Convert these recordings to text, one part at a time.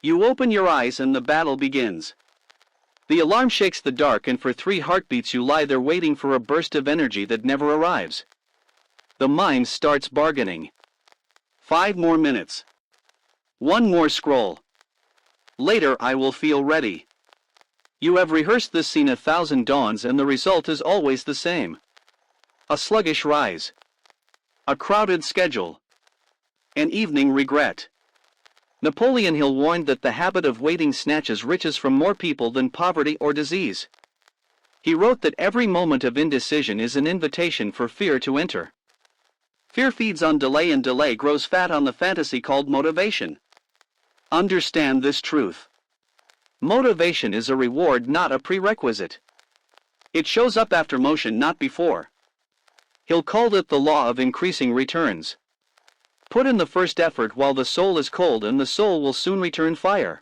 You open your eyes and the battle begins. The alarm shakes the dark, and for 3 heartbeats you lie there waiting for a burst of energy that never arrives. The mind starts bargaining. 5 more minutes. 1 more scroll. Later I will feel ready. You have rehearsed this scene 1,000 dawns, and the result is always the same. A sluggish rise. A crowded schedule. An evening regret. Napoleon Hill warned that the habit of waiting snatches riches from more people than poverty or disease. He wrote that every moment of indecision is an invitation for fear to enter. Fear feeds on delay, and delay grows fat on the fantasy called motivation. Understand this truth. Motivation is a reward, not a prerequisite. It shows up after motion, not before. Hill called it the law of increasing returns. Put in the first effort while the soul is cold, and the soul will soon return fire.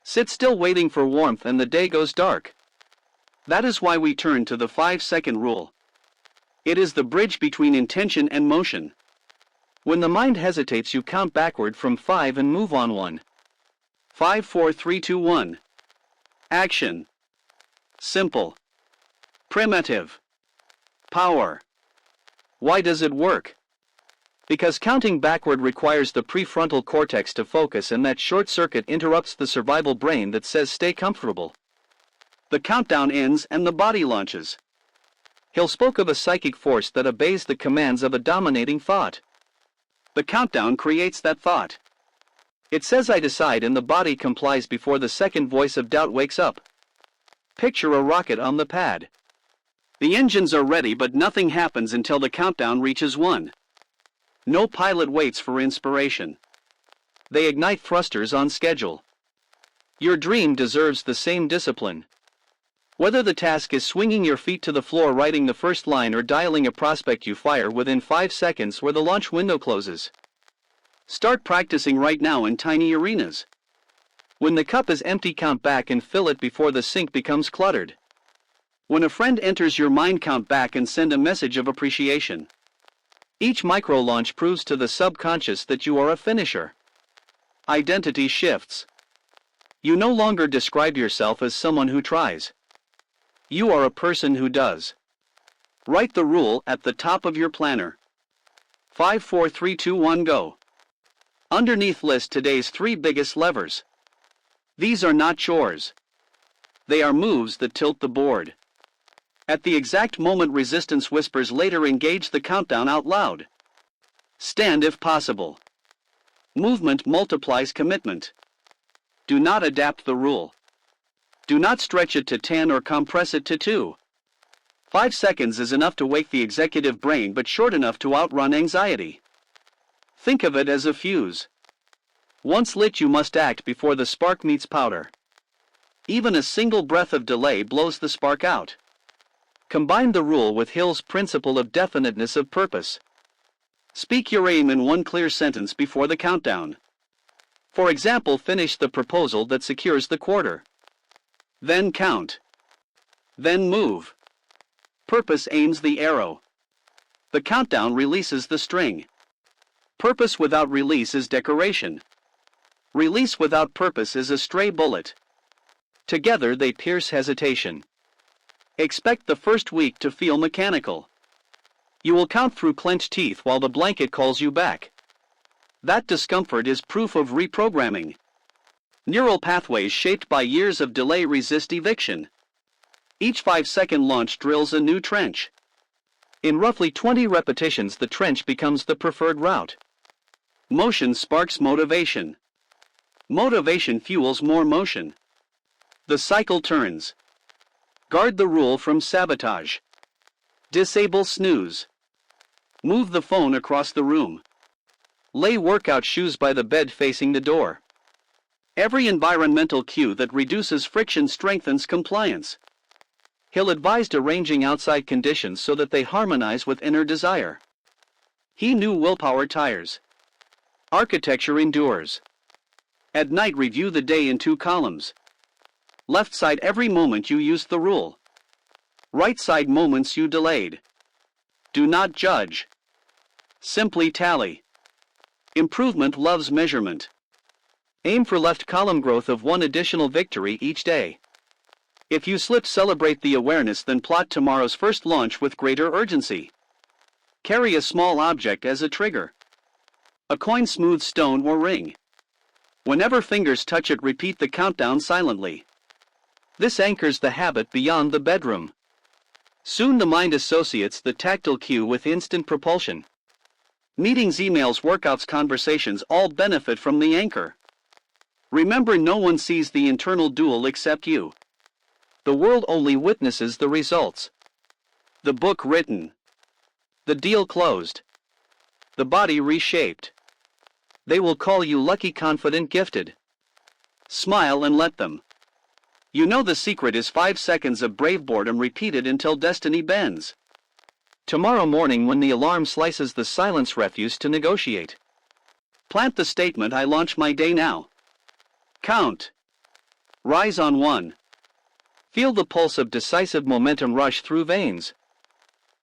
Sit still waiting for warmth, and the day goes dark. That is why we turn to the 5-second rule. It is the bridge between intention and motion. When the mind hesitates, you count backward from 5 and move on 1. 5, 4, 3, 2, 1. Action. Simple. Primitive. Power. Why does it work? Because counting backward requires the prefrontal cortex to focus, and that short circuit interrupts the survival brain that says stay comfortable. The countdown ends and the body launches. Hill spoke of a psychic force that obeys the commands of a dominating thought. The countdown creates that thought. It says I decide, and the body complies before the second voice of doubt wakes up. Picture a rocket on the pad. The engines are ready, but nothing happens until the countdown reaches 1. No pilot waits for inspiration. They ignite thrusters on schedule. Your dream deserves the same discipline. Whether the task is swinging your feet to the floor, writing the first line, or dialing a prospect, you fire within 5 seconds where the launch window closes. Start practicing right now in tiny arenas. When the cup is empty, count back and fill it before the sink becomes cluttered. When a friend enters your mind, count back and send a message of appreciation. Each micro-launch proves to the subconscious that you are a finisher. Identity shifts. You no longer describe yourself as someone who tries. You are a person who does. Write the rule at the top of your planner. 5, 4, 3, 2, 1, go. Underneath, list today's 3 biggest levers. These are not chores. They are moves that tilt the board. At the exact moment resistance whispers later, engage the countdown out loud. Stand if possible. Movement multiplies commitment. Do not adapt the rule. Do not stretch it to 10 or compress it to 2. 5 seconds is enough to wake the executive brain, but short enough to outrun anxiety. Think of it as a fuse. Once lit, you must act before the spark meets powder. Even a single breath of delay blows the spark out. Combine the rule with Hill's principle of definiteness of purpose. Speak your aim in 1 clear sentence before the countdown. For example, finish the proposal that secures the quarter. Then count. Then move. Purpose aims the arrow. The countdown releases the string. Purpose without release is decoration. Release without purpose is a stray bullet. Together they pierce hesitation. Expect the first week to feel mechanical. You will count through clenched teeth while the blanket calls you back. That discomfort is proof of reprogramming. Neural pathways shaped by years of delay resist eviction. Each 5-second launch drills a new trench. In roughly 20 repetitions, the trench becomes the preferred route. Motion sparks motivation. Motivation fuels more motion. The cycle turns. Guard the rule from sabotage. Disable snooze. Move the phone across the room. Lay workout shoes by the bed facing the door. Every environmental cue that reduces friction strengthens compliance. Hill advised arranging outside conditions so that they harmonize with inner desire. He knew willpower tires. Architecture endures. At night, review the day in 2 columns. Left side, every moment you used the rule. Right side, moments you delayed. Do not judge. Simply tally. Improvement loves measurement. Aim for left column growth of one additional victory each day. If you slip, celebrate the awareness, then plot tomorrow's first launch with greater urgency. Carry a small object as a trigger. A coin, smooth stone, or ring. Whenever fingers touch it, repeat the countdown silently. This anchors the habit beyond the bedroom. Soon the mind associates the tactile cue with instant propulsion. Meetings, emails, workouts, conversations all benefit from the anchor. Remember, no one sees the internal duel except you. The world only witnesses the results. The book written. The deal closed. The body reshaped. They will call you lucky, confident, gifted. Smile and let them. You know the secret is 5 seconds of brave boredom repeated until destiny bends. Tomorrow morning, when the alarm slices the silence, refuse to negotiate. Plant the statement, I launch my day now. Count. Rise on 1. Feel the pulse of decisive momentum rush through veins.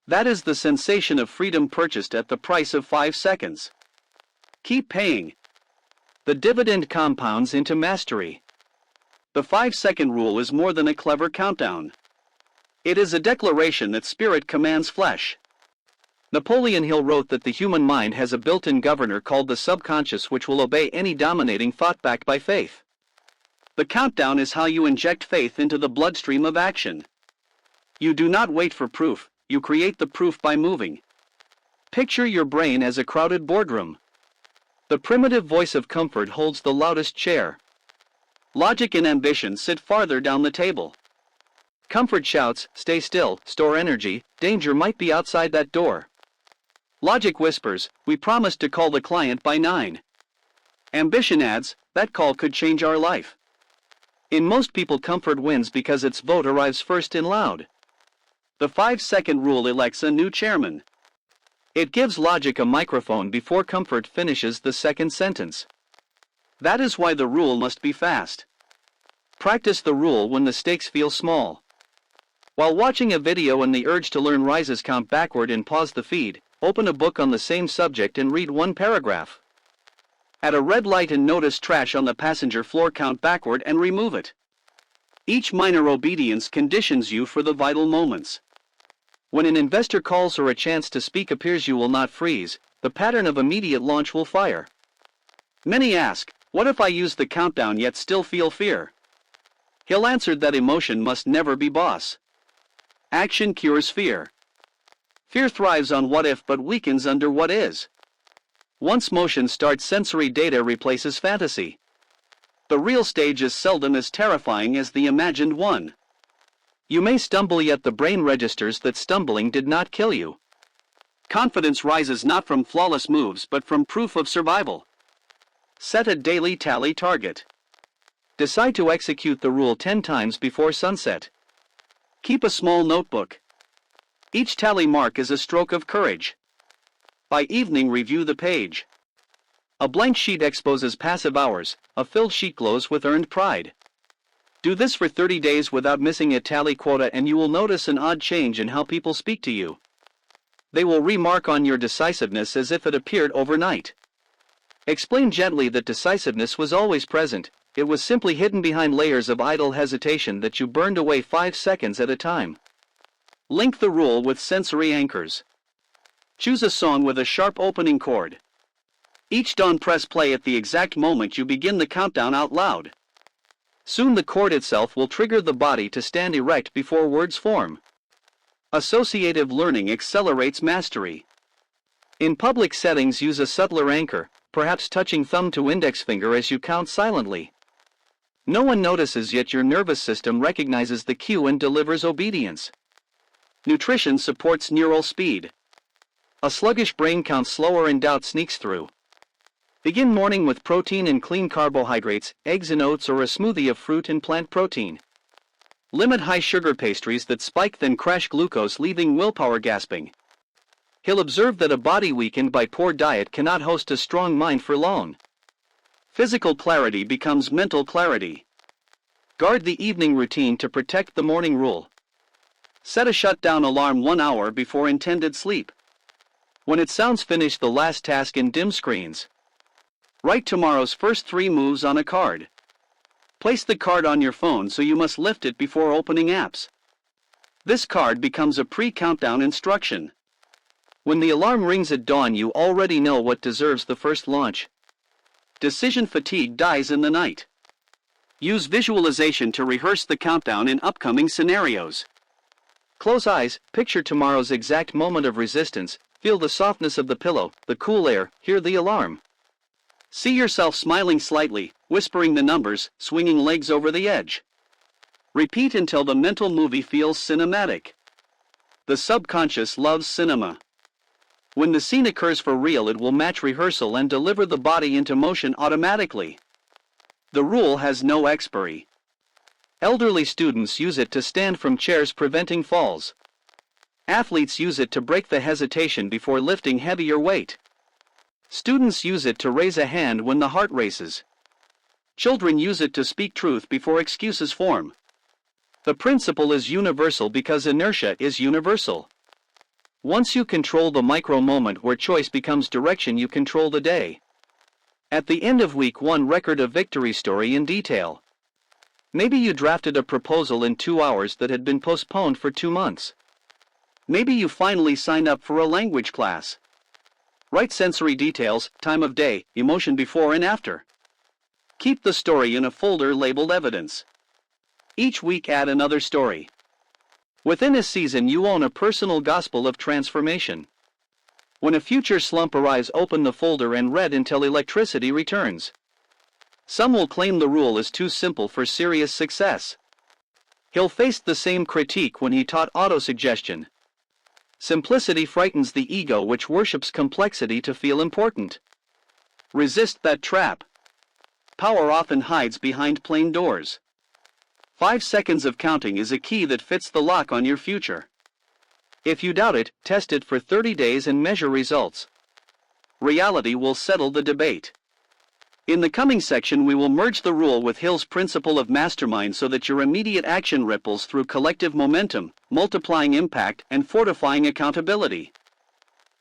That is the sensation of freedom purchased at the price of 5 seconds. Keep paying. The dividend compounds into mastery. The 5-second rule is more than a clever countdown. It is a declaration that spirit commands flesh. Napoleon Hill wrote that the human mind has a built-in governor called the subconscious, which will obey any dominating thought backed by faith. The countdown is how you inject faith into the bloodstream of action. You do not wait for proof, you create the proof by moving. Picture your brain as a crowded boardroom. The primitive voice of comfort holds the loudest chair. Logic and ambition sit farther down the table. Comfort shouts, stay still, store energy, danger might be outside that door. Logic whispers, we promised to call the client by 9. Ambition adds, that call could change our life. In most people, comfort wins because its vote arrives first in loud. The 5-second rule elects a new chairman. It gives logic a microphone before comfort finishes the second sentence. That is why the rule must be fast. Practice the rule when the stakes feel small. While watching a video and the urge to learn rises, count backward and pause the feed. Open a book on the same subject and read one paragraph. At a red light and notice trash on the passenger floor, count backward and remove it. Each minor obedience conditions you for the vital moments. When an investor calls or a chance to speak appears, you will not freeze. The pattern of immediate launch will fire. Many ask, what if I use the countdown yet still feel fear? Hill answered that emotion must never be boss. Action cures fear. Fear thrives on what if but weakens under what is. Once motion starts, sensory data replaces fantasy. The real stage is seldom as terrifying as the imagined one. You may stumble, yet the brain registers that stumbling did not kill you. Confidence rises not from flawless moves but from proof of survival. Set a daily tally target. Decide to execute the rule 10 times before sunset. Keep a small notebook. Each tally mark is a stroke of courage. By evening, review the page. A blank sheet exposes passive hours, a filled sheet glows with earned pride. Do this for 30 days without missing a tally quota, and you will notice an odd change in how people speak to you. They will remark on your decisiveness as if it appeared overnight. Explain gently that decisiveness was always present, it was simply hidden behind layers of idle hesitation that you burned away 5 seconds at a time. Link the rule with sensory anchors. Choose a song with a sharp opening chord. Each dawn, press play at the exact moment you begin the countdown out loud. Soon the chord itself will trigger the body to stand erect before words form. Associative learning accelerates mastery. In public settings, use a subtler anchor, perhaps touching thumb to index finger as you count silently. No one notices, yet your nervous system recognizes the cue and delivers obedience. Nutrition supports neural speed. A sluggish brain counts slower and doubt sneaks through. Begin morning with protein and clean carbohydrates, eggs and oats, or a smoothie of fruit and plant protein. Limit high sugar pastries that spike then crash glucose, leaving willpower gasping. He'll observe that a body weakened by poor diet cannot host a strong mind for long. Physical clarity becomes mental clarity. Guard the evening routine to protect the morning rule. Set a shutdown alarm 1 hour before intended sleep. When it sounds, finish the last task in dim screens. Write tomorrow's first 3 moves on a card. Place the card on your phone so you must lift it before opening apps. This card becomes a pre-countdown instruction. When the alarm rings at dawn, you already know what deserves the first launch. Decision fatigue dies in the night. Use visualization to rehearse the countdown in upcoming scenarios. Close eyes, picture tomorrow's exact moment of resistance, feel the softness of the pillow, the cool air, hear the alarm. See yourself smiling slightly, whispering the numbers, swinging legs over the edge. Repeat until the mental movie feels cinematic. The subconscious loves cinema. When the scene occurs for real, it will match rehearsal and deliver the body into motion automatically. The rule has no expiry. Elderly students use it to stand from chairs, preventing falls. Athletes use it to break the hesitation before lifting heavier weight. Students use it to raise a hand when the heart races. Children use it to speak truth before excuses form. The principle is universal because inertia is universal. Once you control the micro moment where choice becomes direction, you control the day. At the end of week 1, record a victory story in detail. Maybe you drafted a proposal in 2 hours that had been postponed for 2 months. Maybe you finally signed up for a language class. Write sensory details, time of day, emotion before and after. Keep the story in a folder labeled evidence. Each week add another story. Within a season you own a personal gospel of transformation. When a future slump arrives, open the folder and read until electricity returns. Some will claim the rule is too simple for serious success. Hill faced the same critique when he taught autosuggestion. Simplicity frightens the ego, which worships complexity to feel important. Resist that trap. Power often hides behind plain doors. 5 seconds of counting is a key that fits the lock on your future. If you doubt it, test it for 30 days and measure results. Reality will settle the debate. In the coming section, we will merge the rule with Hill's principle of mastermind so that your immediate action ripples through collective momentum, multiplying impact and fortifying accountability.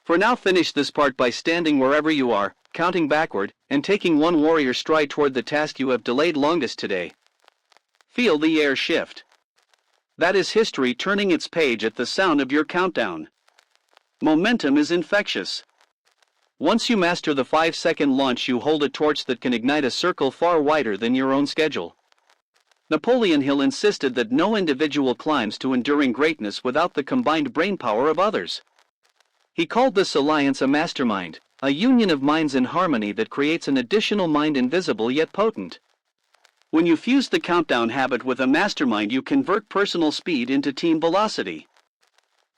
For now, finish this part by standing wherever you are, counting backward, and taking one warrior stride toward the task you have delayed longest today. Feel the air shift. That is history turning its page at the sound of your countdown. Momentum is infectious. Once you master the 5-second launch, you hold a torch that can ignite a circle far wider than your own schedule. Napoleon Hill insisted that no individual climbs to enduring greatness without the combined brainpower of others. He called this alliance a mastermind, a union of minds in harmony that creates an additional mind, invisible yet potent. When you fuse the countdown habit with a mastermind, you convert personal speed into team velocity.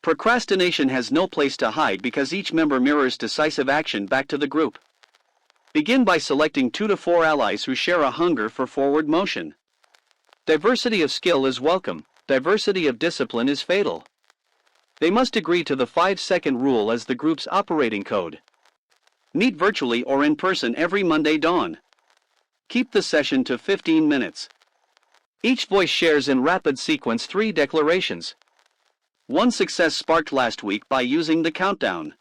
Procrastination has no place to hide because each member mirrors decisive action back to the group. Begin by selecting 2 to 4 allies who share a hunger for forward motion. Diversity of skill is welcome, diversity of discipline is fatal. They must agree to the 5-second rule as the group's operating code. Meet virtually or in person every Monday dawn. Keep the session to 15 minutes. Each voice shares in rapid sequence 3 declarations. 1 success sparked last week by using the countdown.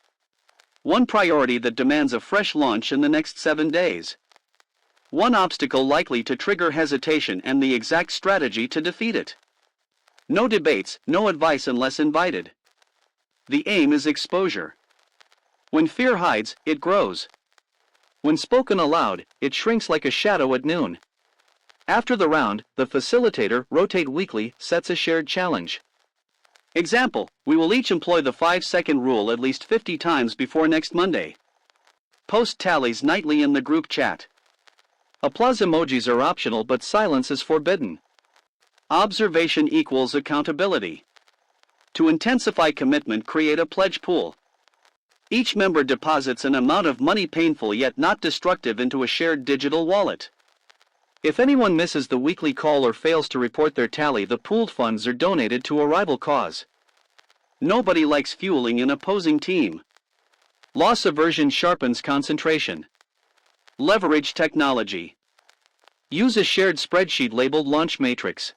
1 priority that demands a fresh launch in the next 7 days. 1 obstacle likely to trigger hesitation and the exact strategy to defeat it. No debates, no advice unless invited. The aim is exposure. When fear hides, it grows. When spoken aloud, it shrinks like a shadow at noon. After the round, the facilitator, rotate weekly, sets a shared challenge. Example, we will each employ the 5-second rule at least 50 times before next Monday. Post tallies nightly in the group chat. Applause emojis are optional, but silence is forbidden. Observation equals accountability. To intensify commitment, create a pledge pool. Each member deposits an amount of money, painful yet not destructive, into a shared digital wallet. If anyone misses the weekly call or fails to report their tally, the pooled funds are donated to a rival cause. Nobody likes fueling an opposing team. Loss aversion sharpens concentration. Leverage technology. Use a shared spreadsheet labeled Launch Matrix.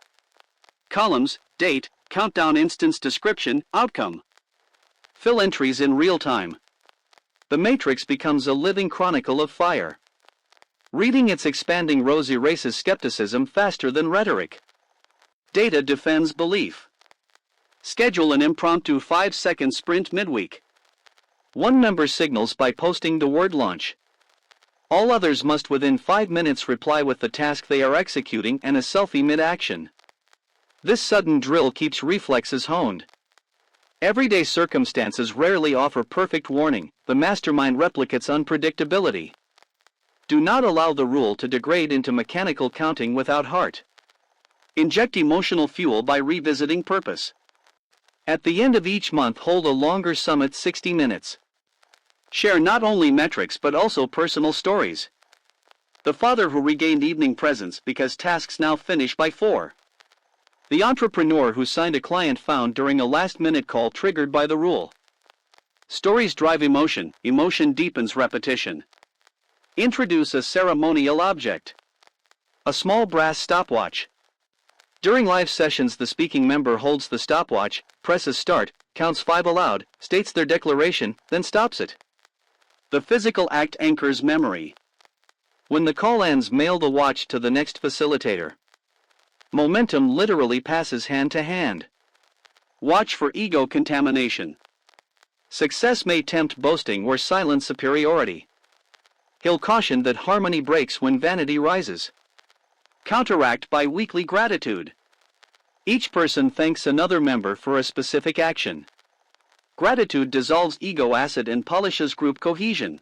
Columns, date, countdown, instance, description, outcome. Fill entries in real time. The matrix becomes a living chronicle of fire. Reading its expanding rows erases skepticism faster than rhetoric. Data defends belief. Schedule an impromptu 5-second sprint midweek. One member signals by posting the word launch. All others must within 5 minutes reply with the task they are executing and a selfie mid-action. This sudden drill keeps reflexes honed. Everyday circumstances rarely offer perfect warning. The mastermind replicates unpredictability. Do not allow the rule to degrade into mechanical counting without heart. Inject emotional fuel by revisiting purpose. At the end of each month, hold a longer summit 60 minutes. Share not only metrics but also personal stories. The father who regained evening presence because tasks now finish by 4. The entrepreneur who signed a client found during a last-minute call triggered by the rule. Stories drive emotion, emotion deepens repetition. Introduce a ceremonial object. A small brass stopwatch. During live sessions, the speaking member holds the stopwatch, presses start, counts 5 aloud, states their declaration, then stops it. The physical act anchors memory. When the call ends, mail the watch to the next facilitator. Momentum literally passes hand to hand. Watch for ego contamination. Success may tempt boasting or silent superiority. Hill cautioned that harmony breaks when vanity rises. Counteract by weekly gratitude. Each person thanks another member for a specific action. Gratitude dissolves ego acid and polishes group cohesion.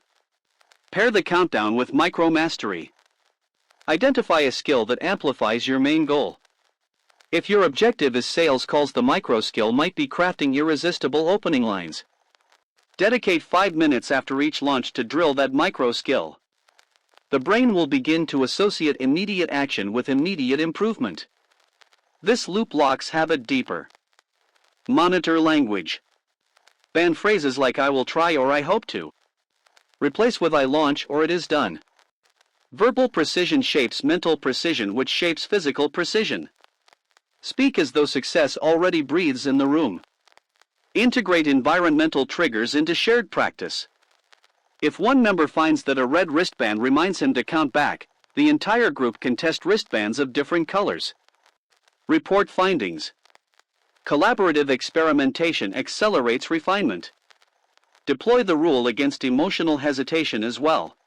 Pair the countdown with micro-mastery. Identify a skill that amplifies your main goal. If your objective is sales calls, the micro skill might be crafting irresistible opening lines. Dedicate 5 minutes after each launch to drill that micro skill. The brain will begin to associate immediate action with immediate improvement. This loop locks habit deeper. Monitor language. Ban phrases like "I will try" or "I hope to." Replace with "I launch" or "it is done." Verbal precision shapes mental precision, which shapes physical precision. Speak as though success already breathes in the room. Integrate environmental triggers into shared practice. If one member finds that a red wristband reminds him to count back, the entire group can test wristbands of different colors. Report findings. Collaborative experimentation accelerates refinement. Deploy the rule against emotional hesitation as well.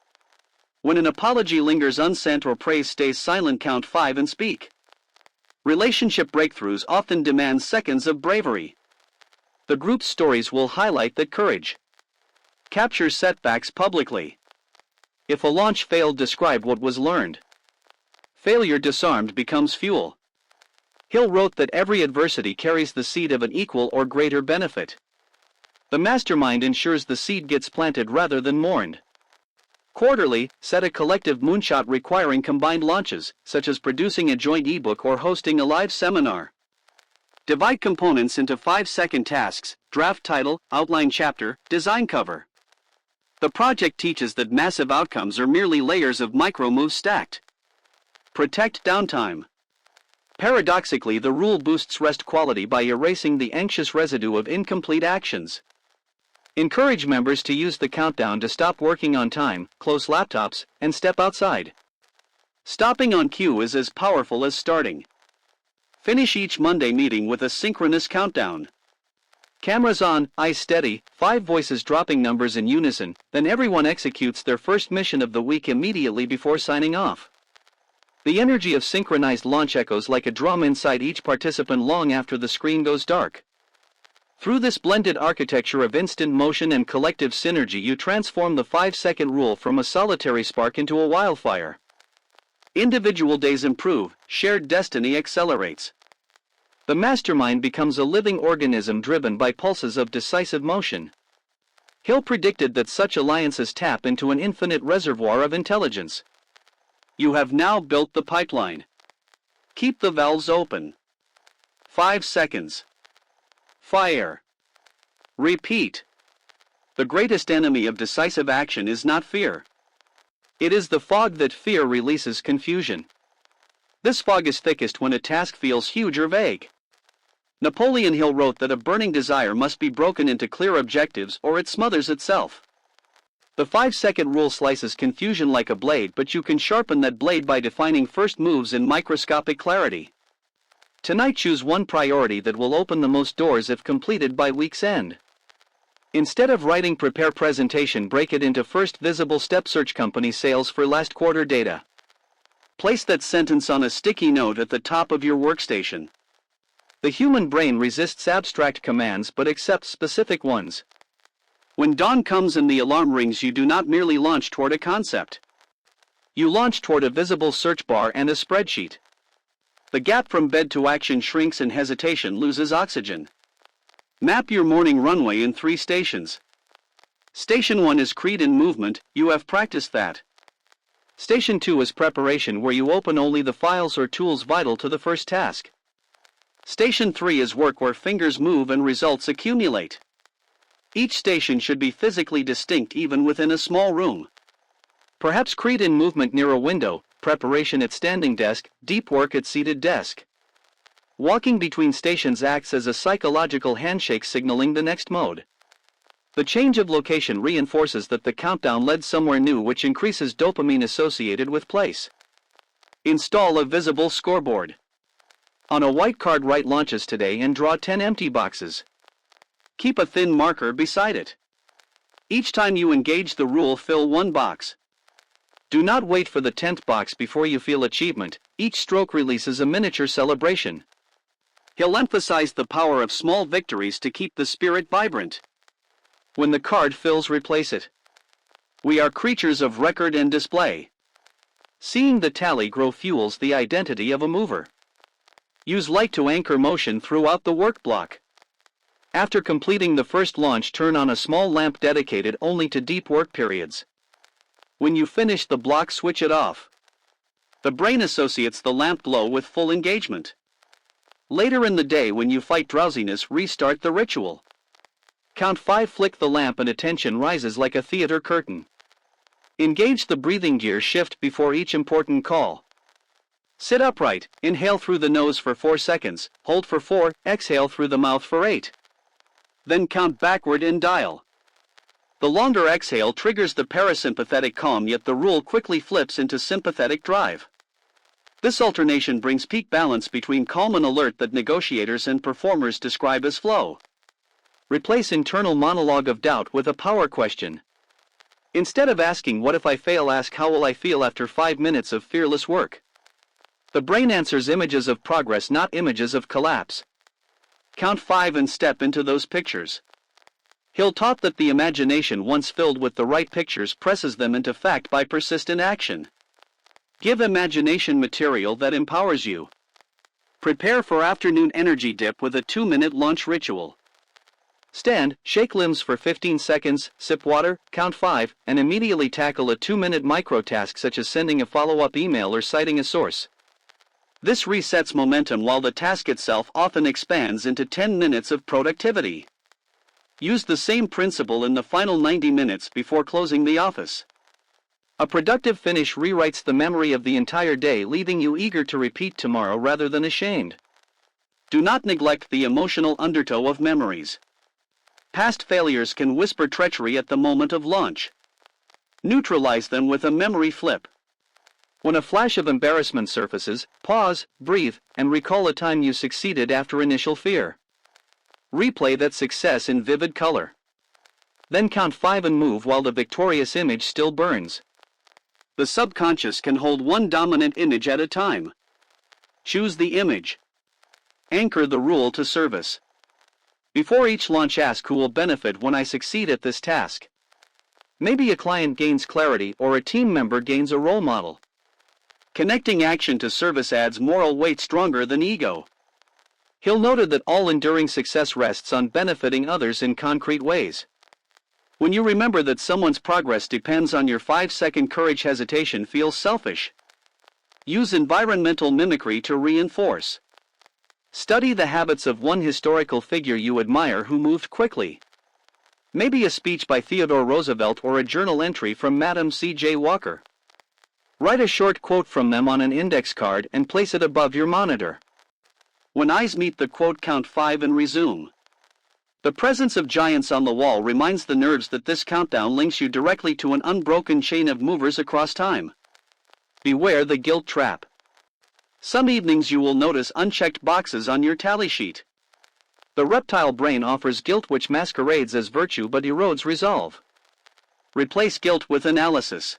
When an apology lingers unsent or praise stays silent, count 5 and speak. Relationship breakthroughs often demand seconds of bravery. The group's stories will highlight that courage. Capture setbacks publicly. If a launch failed, describe what was learned. Failure disarmed becomes fuel. Hill wrote that every adversity carries the seed of an equal or greater benefit. The mastermind ensures the seed gets planted rather than mourned. Quarterly, set a collective moonshot requiring combined launches, such as producing a joint ebook or hosting a live seminar. Divide components into 5-second tasks: draft title, outline chapter, design cover. The project teaches that massive outcomes are merely layers of micro moves stacked. Protect downtime. Paradoxically, the rule boosts rest quality by erasing the anxious residue of incomplete actions. Encourage members to use the countdown to stop working on time, close laptops, and step outside. Stopping on cue is as powerful as starting. Finish each Monday meeting with a synchronous countdown. Cameras on, eyes steady, 5 voices dropping numbers in unison, then everyone executes their first mission of the week immediately before signing off. The energy of synchronized launch echoes like a drum inside each participant long after the screen goes dark. Through this blended architecture of instant motion and collective synergy, you transform the 5-second rule from a solitary spark into a wildfire. Individual days improve, shared destiny accelerates. The mastermind becomes a living organism driven by pulses of decisive motion. Hill predicted that such alliances tap into an infinite reservoir of intelligence. You have now built the pipeline. Keep the valves open. 5 seconds. Fire. Repeat. The greatest enemy of decisive action is not fear. It is the fog that fear releases: confusion. This fog is thickest when a task feels huge or vague. Napoleon Hill wrote that a burning desire must be broken into clear objectives or it smothers itself. The 5-second rule slices confusion like a blade, but you can sharpen that blade by defining first moves in microscopic clarity. Tonight choose one priority that will open the most doors if completed by week's end. Instead of writing prepare presentation, break it into first visible step: search company sales for last quarter data. Place that sentence on a sticky note at the top of your workstation. The human brain resists abstract commands but accepts specific ones. When dawn comes and the alarm rings, you do not merely launch toward a concept. You launch toward a visible search bar and a spreadsheet. The gap from bed to action shrinks and hesitation loses oxygen. Map your morning runway in 3 stations. Station 1 is creed in movement, you have practiced that. Station 2 is preparation, where you open only the files or tools vital to the first task. Station 3 is work, where fingers move and results accumulate. Each station should be physically distinct even within a small room. Perhaps creed in movement near a window, preparation at standing desk, deep work at seated desk. Walking between stations acts as a psychological handshake signaling the next mode. The change of location reinforces that the countdown led somewhere new, which increases dopamine associated with place. Install a visible scoreboard. On a white card, write launches today and draw 10 empty boxes. Keep a thin marker beside it. Each time you engage the rule, fill 1 box. Do not wait for the 10th box before you feel achievement. Each stroke releases a miniature celebration. He'll emphasize the power of small victories to keep the spirit vibrant. When the card fills, replace it. We are creatures of record and display. Seeing the tally grow fuels the identity of a mover. Use light to anchor motion throughout the work block. After completing the first launch, turn on a small lamp dedicated only to deep work periods. When you finish the block, switch it off. The brain associates the lamp glow with full engagement. Later in the day, when you fight drowsiness, restart the ritual. Count 5, flick the lamp, and attention rises like a theater curtain. Engage the breathing gear shift before each important call. Sit upright, inhale through the nose for 4 seconds, hold for 4, exhale through the mouth for 8. Then count backward and dial. The longer exhale triggers the parasympathetic calm, yet the rule quickly flips into sympathetic drive. This alternation brings peak balance between calm and alert that negotiators and performers describe as flow. Replace internal monologue of doubt with a power question. Instead of asking "what if I fail," ask "how will I feel after 5 minutes of fearless work?" The brain answers images of progress, not images of collapse. Count 5 and step into those pictures. Hill taught that the imagination, once filled with the right pictures, presses them into fact by persistent action. Give imagination material that empowers you. Prepare for afternoon energy dip with a 2-minute launch ritual. Stand, shake limbs for 15 seconds, sip water, count 5, and immediately tackle a 2-minute micro task such as sending a follow-up email or citing a source. This resets momentum while the task itself often expands into 10 minutes of productivity. Use the same principle in the final 90 minutes before closing the office. A productive finish rewrites the memory of the entire day, leaving you eager to repeat tomorrow rather than ashamed. Do not neglect the emotional undertow of memories. Past failures can whisper treachery at the moment of launch. Neutralize them with a memory flip. When a flash of embarrassment surfaces, pause, breathe, and recall a time you succeeded after initial fear. Replay that success in vivid color. Then count 5 and move while the victorious image still burns. The subconscious can hold one dominant image at a time. Choose the image. Anchor the rule to service. Before each launch, ask who will benefit when I succeed at this task. Maybe a client gains clarity or a team member gains a role model. Connecting action to service adds moral weight stronger than ego. Hill noted that all enduring success rests on benefiting others in concrete ways. When you remember that someone's progress depends on your 5-second courage, hesitation feels selfish. Use environmental mimicry to reinforce. Study the habits of one historical figure you admire who moved quickly. Maybe a speech by Theodore Roosevelt or a journal entry from Madam C.J. Walker. Write a short quote from them on an index card and place it above your monitor. When eyes meet the quote, count 5 and resume. The presence of giants on the wall reminds the nerves that this countdown links you directly to an unbroken chain of movers across time. Beware the guilt trap. Some evenings you will notice unchecked boxes on your tally sheet. The reptile brain offers guilt which masquerades as virtue but erodes resolve. Replace guilt with analysis.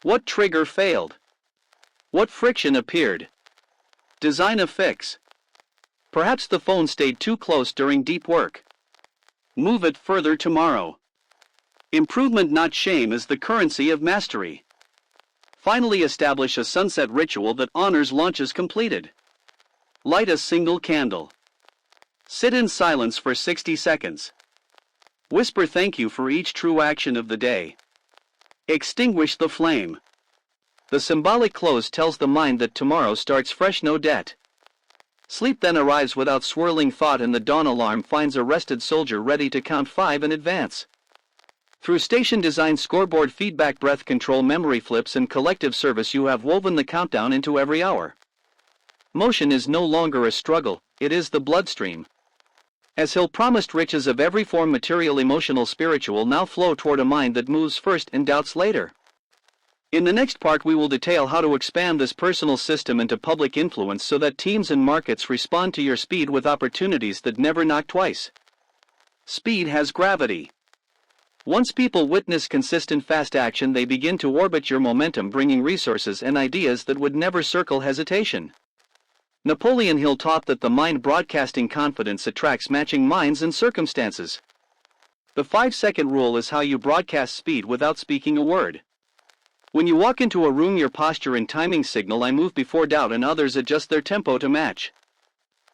What trigger failed? What friction appeared? Design a fix. Perhaps the phone stayed too close during deep work. Move it further tomorrow. Improvement, not shame, is the currency of mastery. Finally, establish a sunset ritual that honors launches completed. Light a single candle. Sit in silence for 60 seconds. Whisper thank you for each true action of the day. Extinguish the flame. The symbolic close tells the mind that tomorrow starts fresh, no debt. Sleep then arrives without swirling thought, and the dawn alarm finds a rested soldier ready to count 5 in advance. Through station design, scoreboard feedback, breath control, memory flips, and collective service, you have woven the countdown into every hour. Motion is no longer a struggle, it is the bloodstream. As Hill promised, riches of every form, material, emotional, spiritual, now flow toward a mind that moves first and doubts later. In the next part we will detail how to expand this personal system into public influence so that teams and markets respond to your speed with opportunities that never knock twice. Speed has gravity. Once people witness consistent fast action, they begin to orbit your momentum, bringing resources and ideas that would never circle hesitation. Napoleon Hill taught that the mind broadcasting confidence attracts matching minds and circumstances. The 5-second rule is how you broadcast speed without speaking a word. When you walk into a room, your posture and timing signal I move before doubt, and others adjust their tempo to match.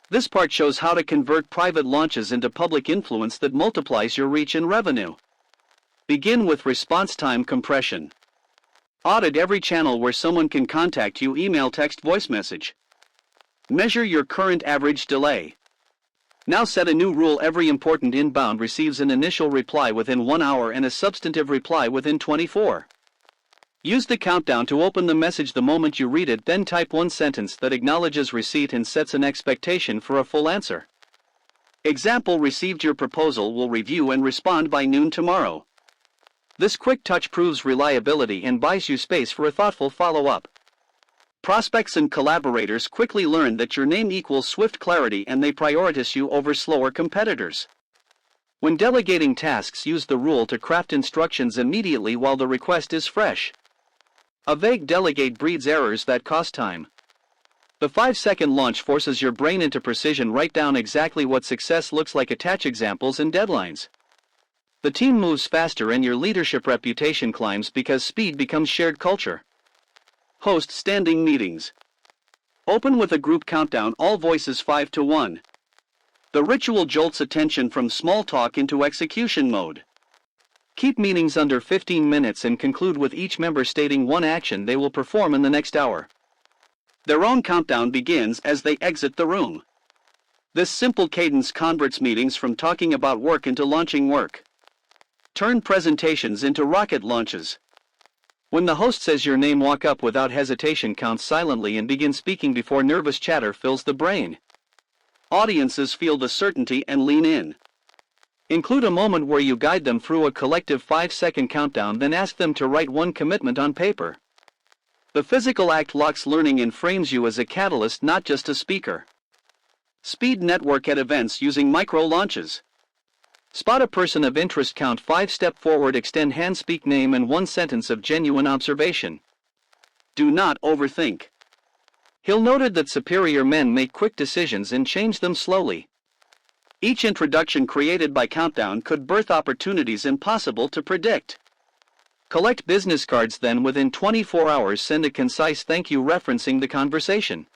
This part shows how to convert private launches into public influence that multiplies your reach and revenue. Begin with response time compression. Audit every channel where someone can contact you: email, text, voice message. Measure your current average delay. Now set a new rule: every important inbound receives an initial reply within 1 hour and a substantive reply within 24. Use the countdown to open the message the moment you read it, then type one sentence that acknowledges receipt and sets an expectation for a full answer. Example: received your proposal, will review and respond by noon tomorrow. This quick touch proves reliability and buys you space for a thoughtful follow-up. Prospects and collaborators quickly learn that your name equals swift clarity, and they prioritize you over slower competitors. When delegating tasks, use the rule to craft instructions immediately while the request is fresh. A vague delegate breeds errors that cost time. The 5-second launch forces your brain into precision. Write down exactly what success looks like, attach examples and deadlines. The team moves faster and your leadership reputation climbs because speed becomes shared culture. Host standing meetings. Open with a group countdown, all voices 5 to 1. The ritual jolts attention from small talk into execution mode. Keep meetings under 15 minutes and conclude with each member stating one action they will perform in the next hour. Their own countdown begins as they exit the room. This simple cadence converts meetings from talking about work into launching work. Turn presentations into rocket launches. When the host says your name, walk up without hesitation, count silently, and begin speaking before nervous chatter fills the brain. Audiences feel the certainty and lean in. Include a moment where you guide them through a collective 5-second countdown, then ask them to write one commitment on paper. The physical act locks learning and frames you as a catalyst, not just a speaker. Speed network at events using micro launches. Spot a person of interest, count 5, step forward, extend hand, speak name and one sentence of genuine observation. Do not overthink. Hill noted that superior men make quick decisions and change them slowly. Each introduction created by countdown could birth opportunities impossible to predict. Collect business cards, then within 24 hours send a concise thank you referencing the conversation.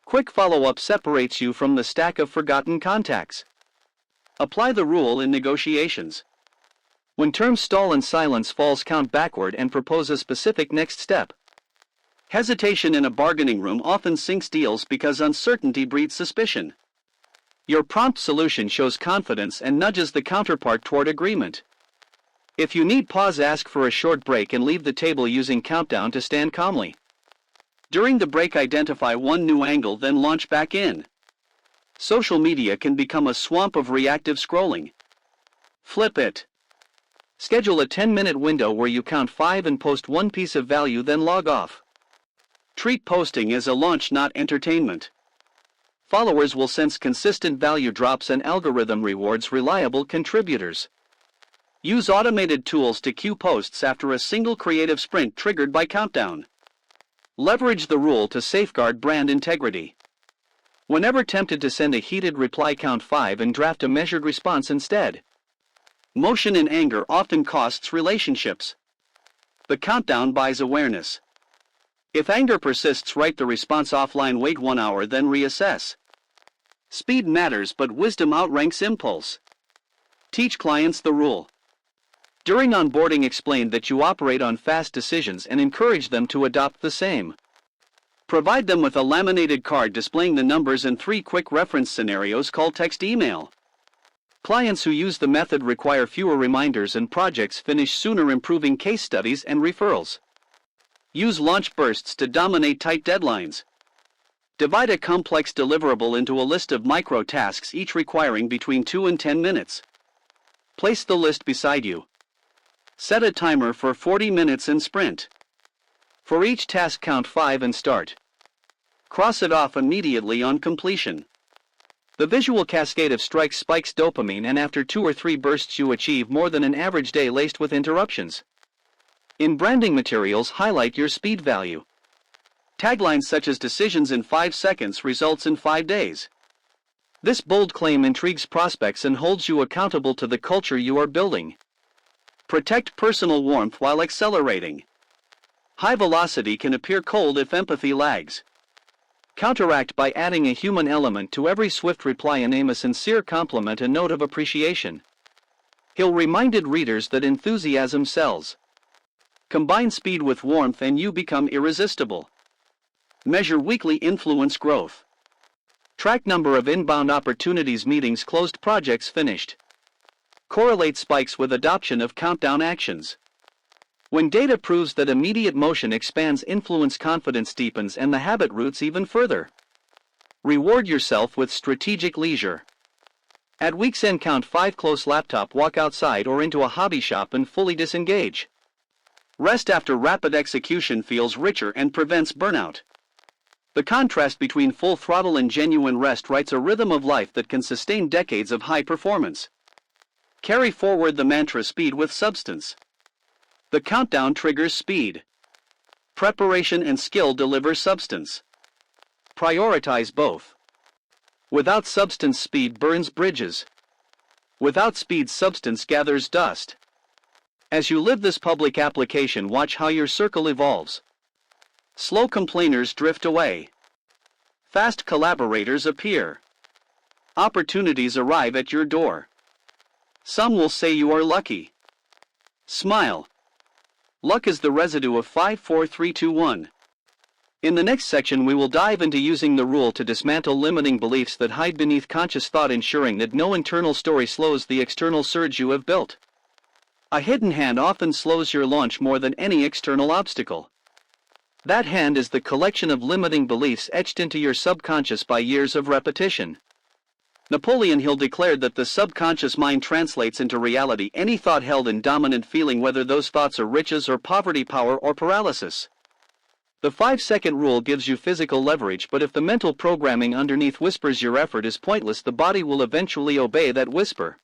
Quick follow-up separates you from the stack of forgotten contacts. Apply the rule in negotiations. When terms stall and silence falls, count backward and propose a specific next step. Hesitation in a bargaining room often sinks deals because uncertainty breeds suspicion. Your prompt solution shows confidence and nudges the counterpart toward agreement. If you need pause, ask for a short break and leave the table using countdown to stand calmly. During the break, identify one new angle, then launch back in. Social media can become a swamp of reactive scrolling. Flip it. Schedule a 10-minute window where you count 5 and post one piece of value, then log off. Treat posting as a launch, not entertainment. Followers will sense consistent value drops and algorithm rewards reliable contributors. Use automated tools to queue posts after a single creative sprint triggered by countdown. Leverage the rule to safeguard brand integrity. Whenever tempted to send a heated reply, count 5 and draft a measured response instead. Motion in anger often costs relationships. The countdown buys awareness. If anger persists, write the response offline, wait 1 hour, then reassess. Speed matters, but wisdom outranks impulse. Teach clients the rule. During onboarding, explain that you operate on fast decisions and encourage them to adopt the same. Provide them with a laminated card displaying the numbers and 3 quick reference scenarios. Call, text, email. Clients who use the method require fewer reminders and projects finish sooner, improving case studies and referrals. Use launch bursts to dominate tight deadlines. Divide a complex deliverable into a list of micro tasks, each requiring between 2 and 10 minutes. Place the list beside you. Set a timer for 40 minutes and sprint. For each task, count 5 and start. Cross it off immediately on completion. The visual cascade of strikes spikes dopamine, and after 2 or 3 bursts you achieve more than an average day laced with interruptions. In branding materials, highlight your speed value. Taglines such as "decisions in 5 seconds, results in 5 days." This bold claim intrigues prospects and holds you accountable to the culture you are building. Protect personal warmth while accelerating. High velocity can appear cold if empathy lags. Counteract by adding a human element to every swift reply and name a sincere compliment, a note of appreciation. Hill reminded readers that enthusiasm sells. Combine speed with warmth and you become irresistible. Measure weekly influence growth. Track number of inbound opportunities, meetings closed, projects finished. Correlate spikes with adoption of countdown actions. When data proves that immediate motion expands influence, confidence deepens, and the habit roots even further. Reward yourself with strategic leisure. At week's end, count 5, close laptop, walk outside or into a hobby shop and fully disengage. Rest after rapid execution feels richer and prevents burnout. The contrast between full throttle and genuine rest writes a rhythm of life that can sustain decades of high performance. Carry forward the mantra, speed with substance. The countdown triggers speed. Preparation and skill deliver substance. Prioritize both. Without substance, speed burns bridges. Without speed, substance gathers dust. As you live this public application, watch how your circle evolves. Slow complainers drift away. Fast collaborators appear. Opportunities arrive at your door. Some will say you are lucky. Smile. Luck is the residue of 5, 4, 3, 2, 1. In the next section, we will dive into using the rule to dismantle limiting beliefs that hide beneath conscious thought, ensuring that no internal story slows the external surge you have built. A hidden hand often slows your launch more than any external obstacle. That hand is the collection of limiting beliefs etched into your subconscious by years of repetition. Napoleon Hill declared that the subconscious mind translates into reality any thought held in dominant feeling, whether those thoughts are riches or poverty, power or paralysis. The 5-second rule gives you physical leverage, but if the mental programming underneath whispers your effort is pointless, the body will eventually obey that whisper.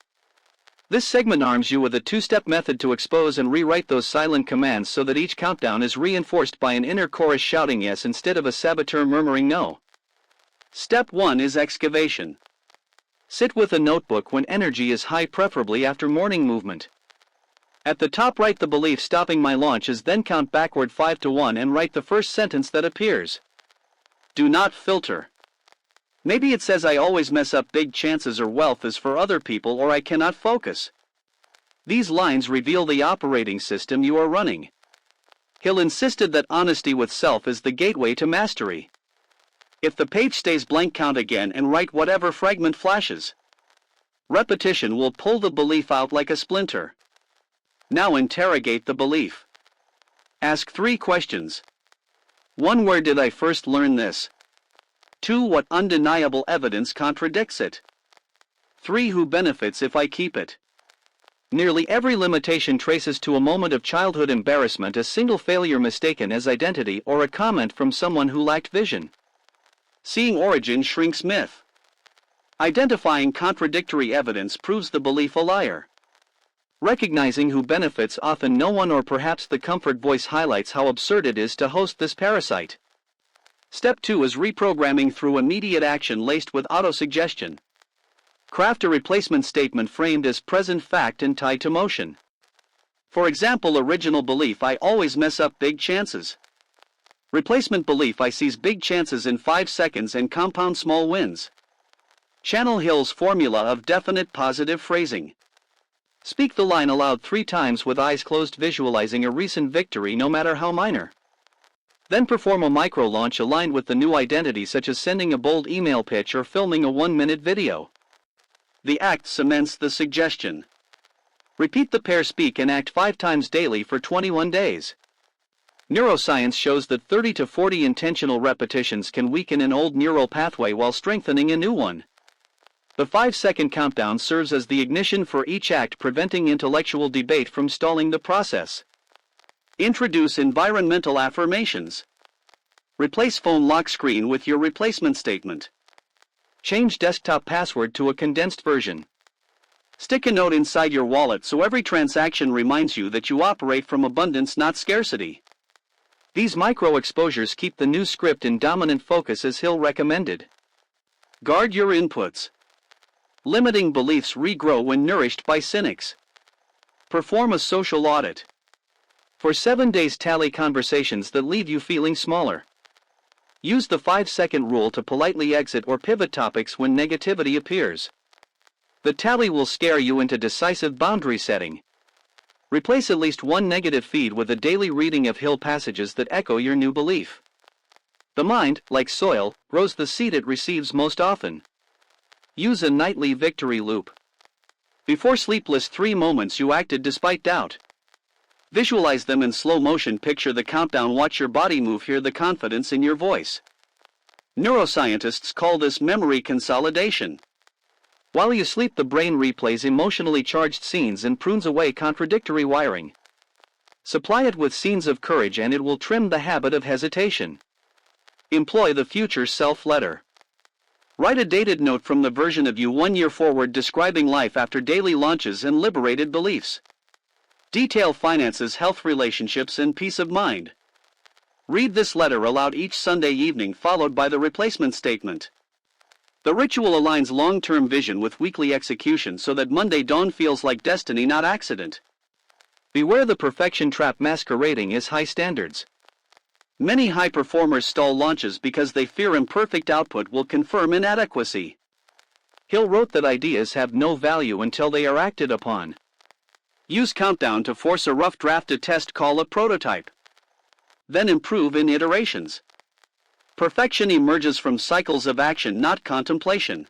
This segment arms you with a 2-step method to expose and rewrite those silent commands so that each countdown is reinforced by an inner chorus shouting yes instead of a saboteur murmuring no. Step 1 is excavation. Sit with a notebook when energy is high, preferably after morning movement. At the top, write the belief, stopping my launch is, then count backward 5 to 1 and write the first sentence that appears. Do not filter. Maybe it says, I always mess up, big chances, or wealth is for other people, or I cannot focus. These lines reveal the operating system you are running. Hill insisted that honesty with self is the gateway to mastery. If the page stays blank, count again and write whatever fragment flashes. Repetition will pull the belief out like a splinter. Now interrogate the belief. Ask 3 questions. 1. Where did I first learn this? 2. What undeniable evidence contradicts it? 3. Who benefits if I keep it? Nearly every limitation traces to a moment of childhood embarrassment, a single failure mistaken as identity, or a comment from someone who lacked vision. Seeing origin shrinks myth. Identifying contradictory evidence proves the belief a liar. Recognizing who benefits, often no one, or perhaps the comfort voice, highlights how absurd it is to host this parasite. Step 2 is reprogramming through immediate action laced with autosuggestion. Craft a replacement statement framed as present fact and tied to motion. For example, original belief: I always mess up, big chances. Replacement belief: I seize big chances in 5 seconds and compound small wins. Channel Hill's formula of definite positive phrasing. Speak the line aloud 3 times with eyes closed, visualizing a recent victory, no matter how minor. Then perform a micro-launch aligned with the new identity, such as sending a bold email pitch or filming a 1-minute video. The act cements the suggestion. Repeat the pair: speak and act 5 times daily for 21 days. Neuroscience shows that 30 to 40 intentional repetitions can weaken an old neural pathway while strengthening a new one. The 5-second countdown serves as the ignition for each act, preventing intellectual debate from stalling the process. Introduce environmental affirmations. Replace phone lock screen with your replacement statement. Change desktop password to a condensed version. Stick a note inside your wallet so every transaction reminds you that you operate from abundance, not scarcity. These micro exposures keep the new script in dominant focus, as Hill recommended. Guard your inputs. Limiting beliefs regrow when nourished by cynics. Perform a social audit. For 7 days, tally conversations that leave you feeling smaller. Use the 5-second rule to politely exit or pivot topics when negativity appears. The tally will scare you into decisive boundary setting. Replace at least one negative feed with a daily reading of Hill passages that echo your new belief. The mind, like soil, grows the seed it receives most often. Use a nightly victory loop. Before sleep, list 3 moments you acted despite doubt. Visualize them in slow motion, picture the countdown, watch your body move, hear the confidence in your voice. Neuroscientists call this memory consolidation. While you sleep, the brain replays emotionally charged scenes and prunes away contradictory wiring. Supply it with scenes of courage and it will trim the habit of hesitation. Employ the future self letter. Write a dated note from the version of you 1 year forward, describing life after daily launches and liberated beliefs. Detail finances, health, relationships, and peace of mind. Read this letter aloud each Sunday evening, followed by the replacement statement. The ritual aligns long-term vision with weekly execution so that Monday dawn feels like destiny, not accident. Beware the perfection trap masquerading as high standards. Many high performers stall launches because they fear imperfect output will confirm inadequacy. Hill wrote that ideas have no value until they are acted upon. Use countdown to force a rough draft to test, call a prototype. Then improve in iterations. Perfection emerges from cycles of action, not contemplation.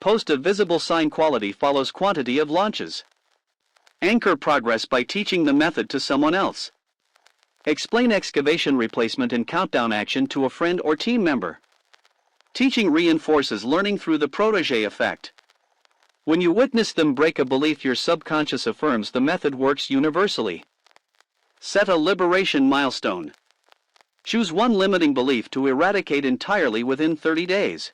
Post a visible sign: quality follows quantity of launches. Anchor progress by teaching the method to someone else. Explain excavation replacement and countdown action to a friend or team member. Teaching reinforces learning through the protege effect. When you witness them break a belief, your subconscious affirms the method works universally. Set a liberation milestone. Choose one limiting belief to eradicate entirely within 30 days.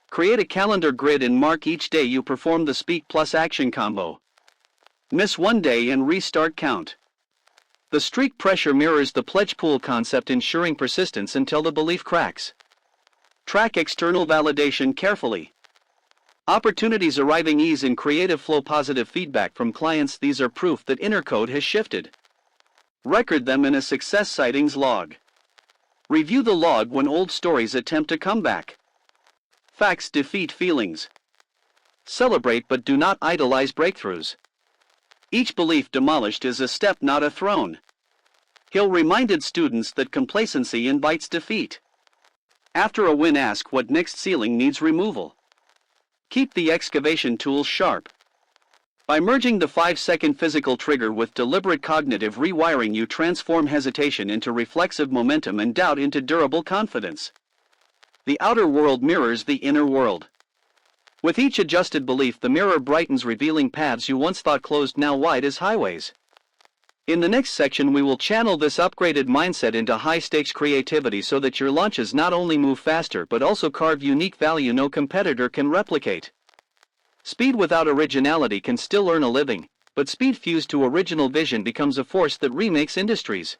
Create a calendar grid and mark each day you perform the speak plus action combo. Miss 1 day and restart count. The streak pressure mirrors the pledge pool concept, ensuring persistence until the belief cracks. Track external validation carefully. Opportunities arriving, ease in creative flow, positive feedback from clients. These are proof that inner code has shifted. Record them in a success sightings log. Review the log when old stories attempt to come back. Facts defeat feelings. Celebrate but do not idolize breakthroughs. Each belief demolished is a step, not a throne. Hill reminded students that complacency invites defeat. After a win, ask what next ceiling needs removal. Keep the excavation tools sharp. By merging the 5-second physical trigger with deliberate cognitive rewiring, you transform hesitation into reflexive momentum and doubt into durable confidence. The outer world mirrors the inner world. With each adjusted belief, the mirror brightens, revealing paths you once thought closed, now wide as highways. In the next section, we will channel this upgraded mindset into high-stakes creativity so that your launches not only move faster but also carve unique value no competitor can replicate. Speed without originality can still earn a living, but speed fused to original vision becomes a force that remakes industries.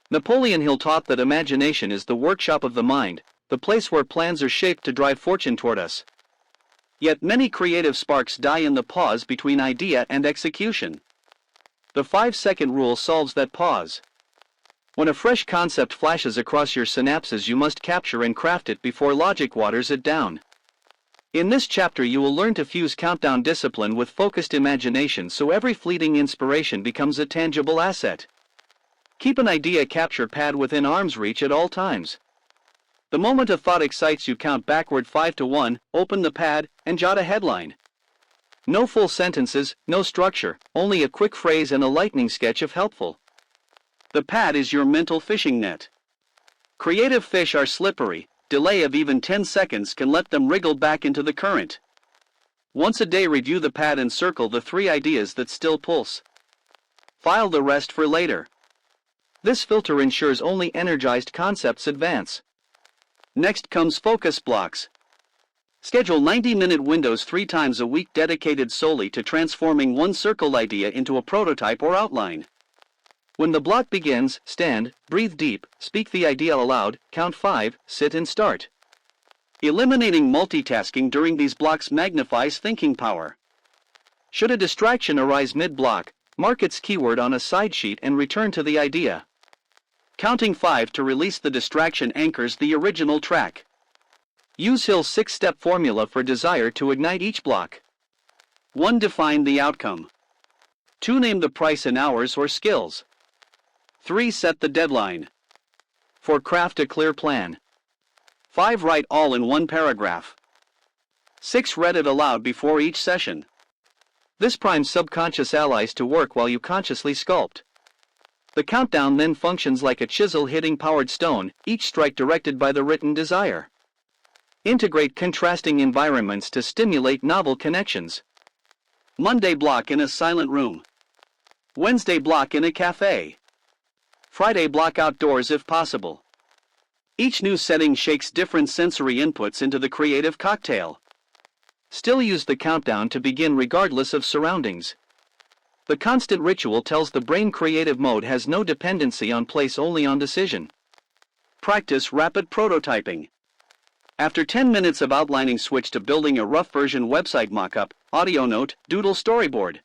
Napoleon Hill taught that imagination is the workshop of the mind, the place where plans are shaped to drive fortune toward us. Yet many creative sparks die in the pause between idea and execution. The 5-second rule solves that pause. When a fresh concept flashes across your synapses, you must capture and craft it before logic waters it down. In this chapter, you will learn to fuse countdown discipline with focused imagination so every fleeting inspiration becomes a tangible asset. Keep an idea capture pad within arm's reach at all times. The moment a thought excites you, count backward 5 to 1, open the pad, and jot a headline. No full sentences, no structure, only a quick phrase and a lightning sketch if helpful. The pad is your mental fishing net. Creative fish are slippery. Delay of even 10 seconds can let them wriggle back into the current. Once a day, review the pad and circle the 3 ideas that still pulse. File the rest for later. This filter ensures only energized concepts advance. Next comes focus blocks. Schedule 90-minute windows 3 times a week dedicated solely to transforming one circled idea into a prototype or outline. When the block begins, stand, breathe deep, speak the idea aloud, count 5, sit and start. Eliminating multitasking during these blocks magnifies thinking power. Should a distraction arise mid-block, mark its keyword on a side sheet and return to the idea. Counting 5 to release the distraction anchors the original track. Use Hill's 6-step formula for desire to ignite each block. 1. Define the outcome. 2. Name the price in hours or skills. 3. Set the deadline. 4. Craft a clear plan. 5. Write all in one paragraph. 6. Read it aloud before each session. This primes subconscious allies to work while you consciously sculpt. The countdown then functions like a chisel hitting powered stone, each strike directed by the written desire. Integrate contrasting environments to stimulate novel connections. Monday block in a silent room. Wednesday block in a cafe. Friday block outdoors if possible. Each new setting shakes different sensory inputs into the creative cocktail. Still use the countdown to begin regardless of surroundings. The constant ritual tells the brain creative mode has no dependency on place, only on decision. Practice rapid prototyping. After 10 minutes of outlining, switch to building a rough version website mockup, audio note, doodle, storyboard.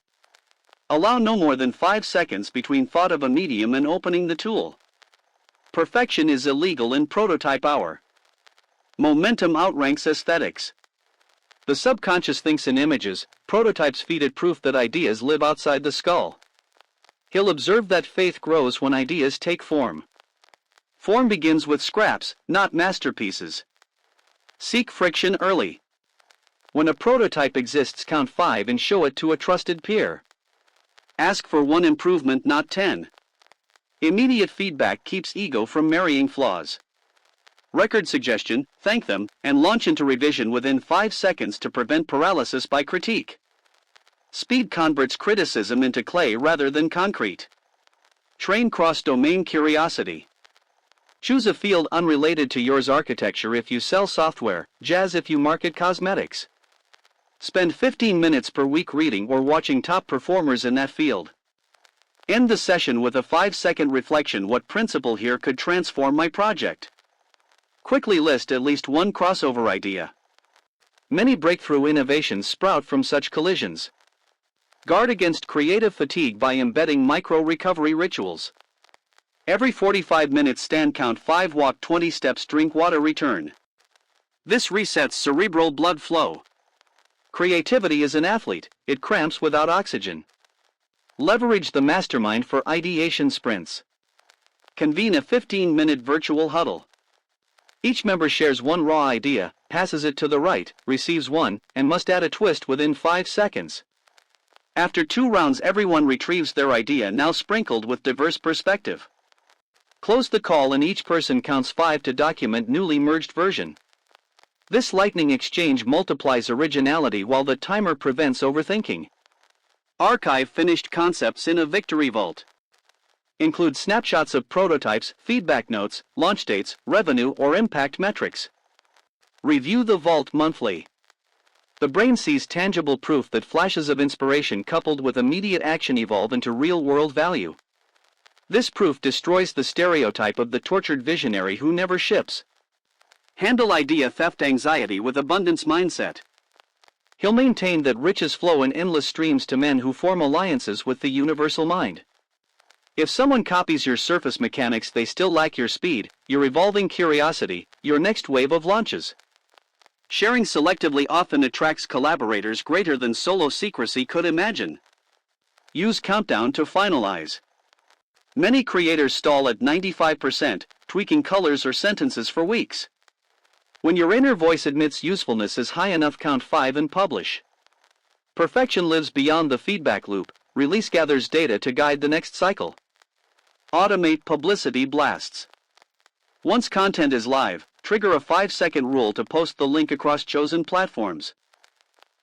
Allow no more than 5 seconds between thought of a medium and opening the tool. Perfection is illegal in prototype hour. Momentum outranks aesthetics. The subconscious thinks in images, prototypes feed it proof that ideas live outside the skull. He'll observe that faith grows when ideas take form. Form begins with scraps, not masterpieces. Seek friction early. When a prototype exists, count 5 and show it to a trusted peer. Ask for 1 improvement, not 10. Immediate feedback keeps ego from marrying flaws. Record suggestion, thank them, and launch into revision within 5 seconds to prevent paralysis by critique. Speed converts criticism into clay rather than concrete. Train cross-domain curiosity. Choose a field unrelated to yours: architecture if you sell software, jazz if you market cosmetics. Spend 15 minutes per week reading or watching top performers in that field. End the session with a 5-second reflection: what principle here could transform my project? Quickly list at least 1 crossover idea. Many breakthrough innovations sprout from such collisions. Guard against creative fatigue by embedding micro-recovery rituals. Every 45 minutes, stand, count 5, walk 20 steps, drink water, return. This resets cerebral blood flow. Creativity is an athlete, it cramps without oxygen. Leverage the mastermind for ideation sprints. Convene a 15-minute virtual huddle. Each member shares 1 raw idea, passes it to the right, receives 1, and must add a twist within 5 seconds. After 2 rounds, everyone retrieves their idea, now sprinkled with diverse perspective. Close the call and each person counts 5 to document newly merged version. This lightning exchange multiplies originality while the timer prevents overthinking. Archive finished concepts in a victory vault. Include snapshots of prototypes, feedback notes, launch dates, revenue or impact metrics. Review the vault monthly. The brain sees tangible proof that flashes of inspiration coupled with immediate action evolve into real-world value. This proof destroys the stereotype of the tortured visionary who never ships. Handle idea theft anxiety with abundance mindset. He'll maintain that riches flow in endless streams to men who form alliances with the universal mind. If someone copies your surface mechanics, they still lack your speed, your evolving curiosity, your next wave of launches. Sharing selectively often attracts collaborators greater than solo secrecy could imagine. Use countdown to finalize. Many creators stall at 95%, tweaking colors or sentences for weeks. When your inner voice admits usefulness is high enough, count 5 and publish. Perfection lives beyond the feedback loop. Release gathers data to guide the next cycle. Automate publicity blasts. Once content is live, trigger a 5-second rule to post the link across chosen platforms.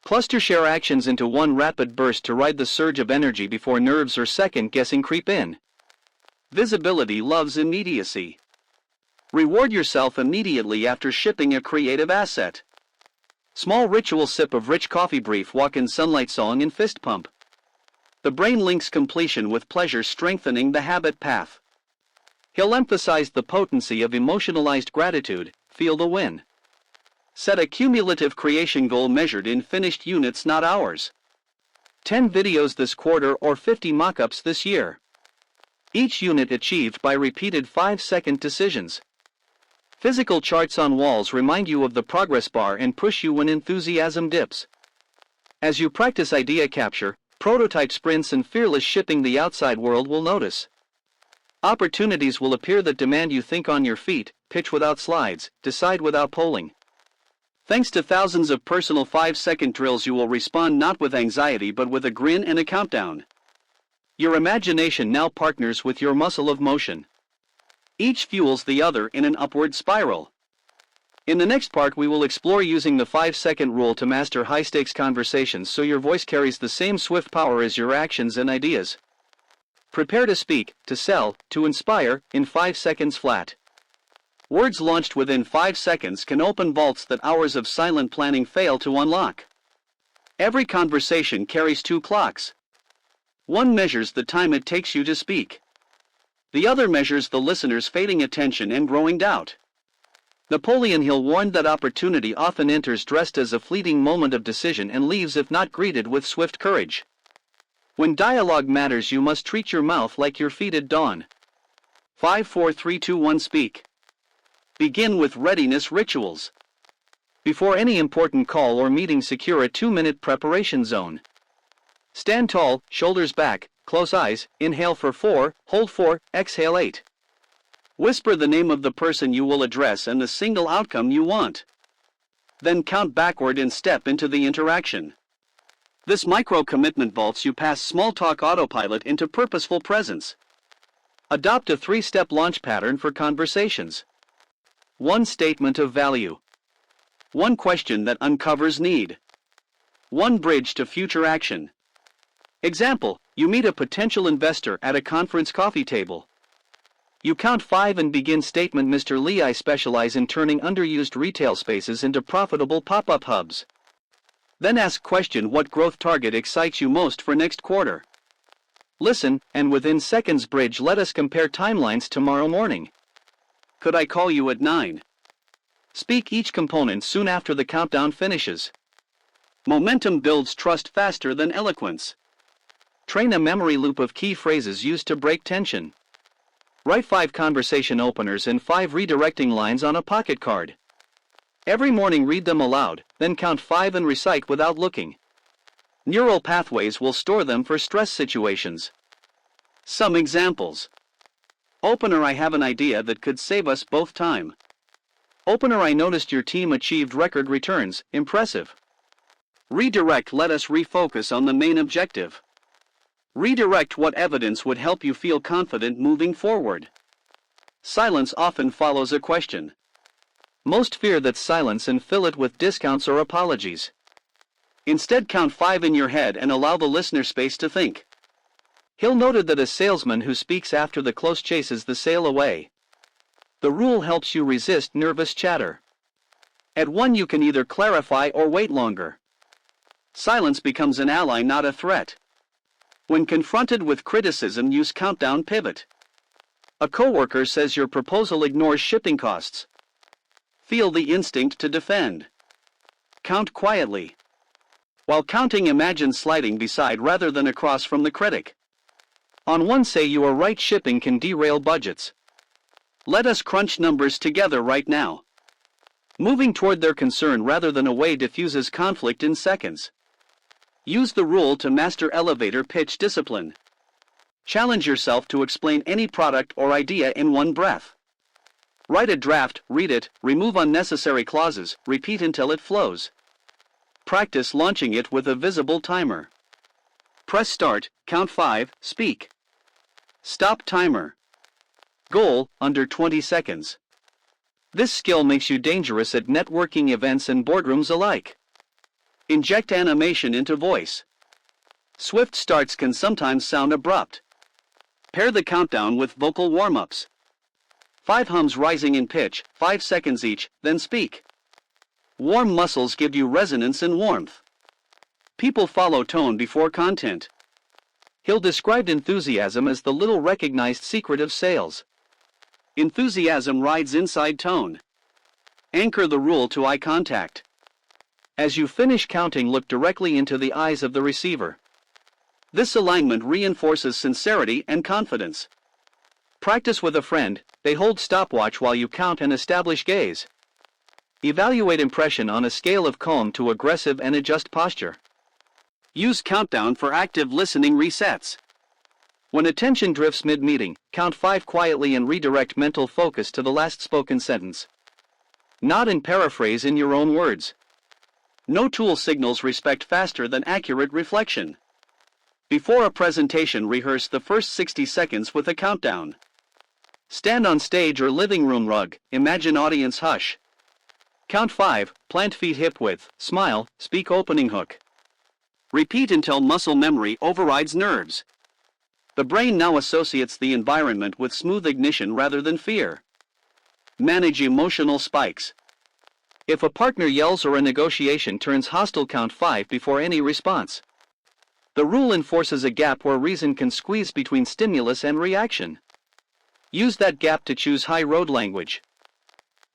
Cluster share actions into one rapid burst to ride the surge of energy before nerves or second-guessing creep in. Visibility loves immediacy. Reward yourself immediately after shipping a creative asset. Small ritual sip of rich coffee, brief walk in sunlight, song and fist pump. The brain links completion with pleasure, strengthening the habit path. He'll emphasize the potency of emotionalized gratitude. Feel the win. Set a cumulative creation goal measured in finished units, not hours. 10 videos this quarter or 50 mock-ups this year. Each unit achieved by repeated 5-second decisions. Physical charts on walls remind you of the progress bar and push you when enthusiasm dips. As you practice idea capture, prototype sprints and fearless shipping, the outside world will notice. Opportunities will appear that demand you think on your feet, pitch without slides, decide without polling. Thanks to thousands of personal 5-second drills, you will respond not with anxiety but with a grin and a countdown. Your imagination now partners with your muscle of motion. Each fuels the other in an upward spiral. In the next part, we will explore using the 5-second rule to master high-stakes conversations so your voice carries the same swift power as your actions and ideas. Prepare to speak, to sell, to inspire, in 5 seconds flat. Words launched within 5 seconds can open vaults that hours of silent planning fail to unlock. Every conversation carries 2 clocks. One measures the time it takes you to speak. The other measures the listener's fading attention and growing doubt. Napoleon Hill warned that opportunity often enters dressed as a fleeting moment of decision and leaves if not greeted with swift courage. When dialogue matters, you must treat your mouth like your feet at dawn. 5, 4, 3, 2, 1, speak. Begin with readiness rituals. Before any important call or meeting, secure a 2-minute preparation zone. Stand tall, shoulders back, close eyes, inhale for 4, hold 4, exhale 8. Whisper the name of the person you will address and the single outcome you want. Then count backward and step into the interaction. This micro-commitment vaults you past small-talk autopilot into purposeful presence. Adopt a 3-step launch pattern for conversations. 1 statement of value. 1 question that uncovers need. 1 bridge to future action. Example, you meet a potential investor at a conference coffee table. You count 5 and begin statement. Mr. Lee, I specialize in turning underused retail spaces into profitable pop-up hubs. Then ask question, what growth target excites you most for next quarter? Listen, and within seconds bridge, let us compare timelines tomorrow morning. Could I call you at 9? Speak each component soon after the countdown finishes. Momentum builds trust faster than eloquence. Train a memory loop of key phrases used to break tension. Write 5 conversation openers and 5 redirecting lines on a pocket card. Every morning read them aloud, then count 5 and recite without looking. Neural pathways will store them for stress situations. Some examples. Opener, I have an idea that could save us both time. Opener, I noticed your team achieved record returns, impressive. Redirect, let us refocus on the main objective. Redirect, what evidence would help you feel confident moving forward? Silence often follows a question. Most fear that silence and fill it with discounts or apologies. Instead, count 5 in your head and allow the listener space to think. Hill noted that a salesman who speaks after the close chases the sale away. The rule helps you resist nervous chatter. At 1 you can either clarify or wait longer. Silence becomes an ally, not a threat. When confronted with criticism, use countdown pivot. A coworker says your proposal ignores shipping costs. Feel the instinct to defend. Count quietly. While counting, imagine sliding beside rather than across from the critic. On 1, say you are right, shipping can derail budgets. Let us crunch numbers together right now. Moving toward their concern rather than away diffuses conflict in seconds. Use the rule to master elevator pitch discipline. Challenge yourself to explain any product or idea in 1 breath. Write a draft, read it, remove unnecessary clauses, repeat until it flows. Practice launching it with a visible timer. Press start, count 5, speak. Stop timer. Goal, under 20 seconds. This skill makes you dangerous at networking events and boardrooms alike. Inject animation into voice. Swift starts can sometimes sound abrupt. Pair the countdown with vocal warm-ups. 5 hums rising in pitch, 5 seconds each, then speak. Warm muscles give you resonance and warmth. People follow tone before content. Hill described enthusiasm as the little recognized secret of sales. Enthusiasm rides inside tone. Anchor the rule to eye contact. As you finish counting, look directly into the eyes of the receiver. This alignment reinforces sincerity and confidence. Practice with a friend. They hold stopwatch while you count and establish gaze. Evaluate impression on a scale of calm to aggressive and adjust posture. Use countdown for active listening resets. When attention drifts mid-meeting, count 5 quietly and redirect mental focus to the last spoken sentence. Nod and paraphrase in your own words. No tool signals respect faster than accurate reflection. Before a presentation, rehearse the first 60 seconds with a countdown. Stand on stage or living room rug, imagine audience hush. Count 5, plant feet hip width, smile, speak opening hook. Repeat until muscle memory overrides nerves. The brain now associates the environment with smooth ignition rather than fear. Manage emotional spikes. If a partner yells or a negotiation turns hostile, count 5 before any response. The rule enforces a gap where reason can squeeze between stimulus and reaction. Use that gap to choose high road language.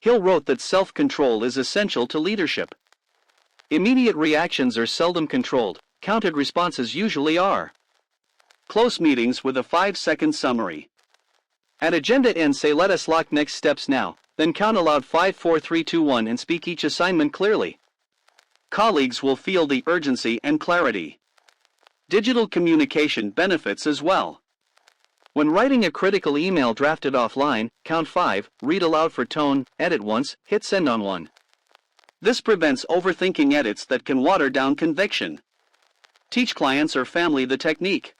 Hill wrote that self-control is essential to leadership. Immediate reactions are seldom controlled, counted responses usually are. Close meetings with a 5-second summary. At agenda end, say let us lock next steps now, then count aloud 5, 4, 3, 2, 1 and speak each assignment clearly. Colleagues will feel the urgency and clarity. Digital communication benefits as well. When writing a critical email drafted offline, count 5, read aloud for tone, edit once, hit send on 1. This prevents overthinking edits that can water down conviction. Teach clients or family the technique.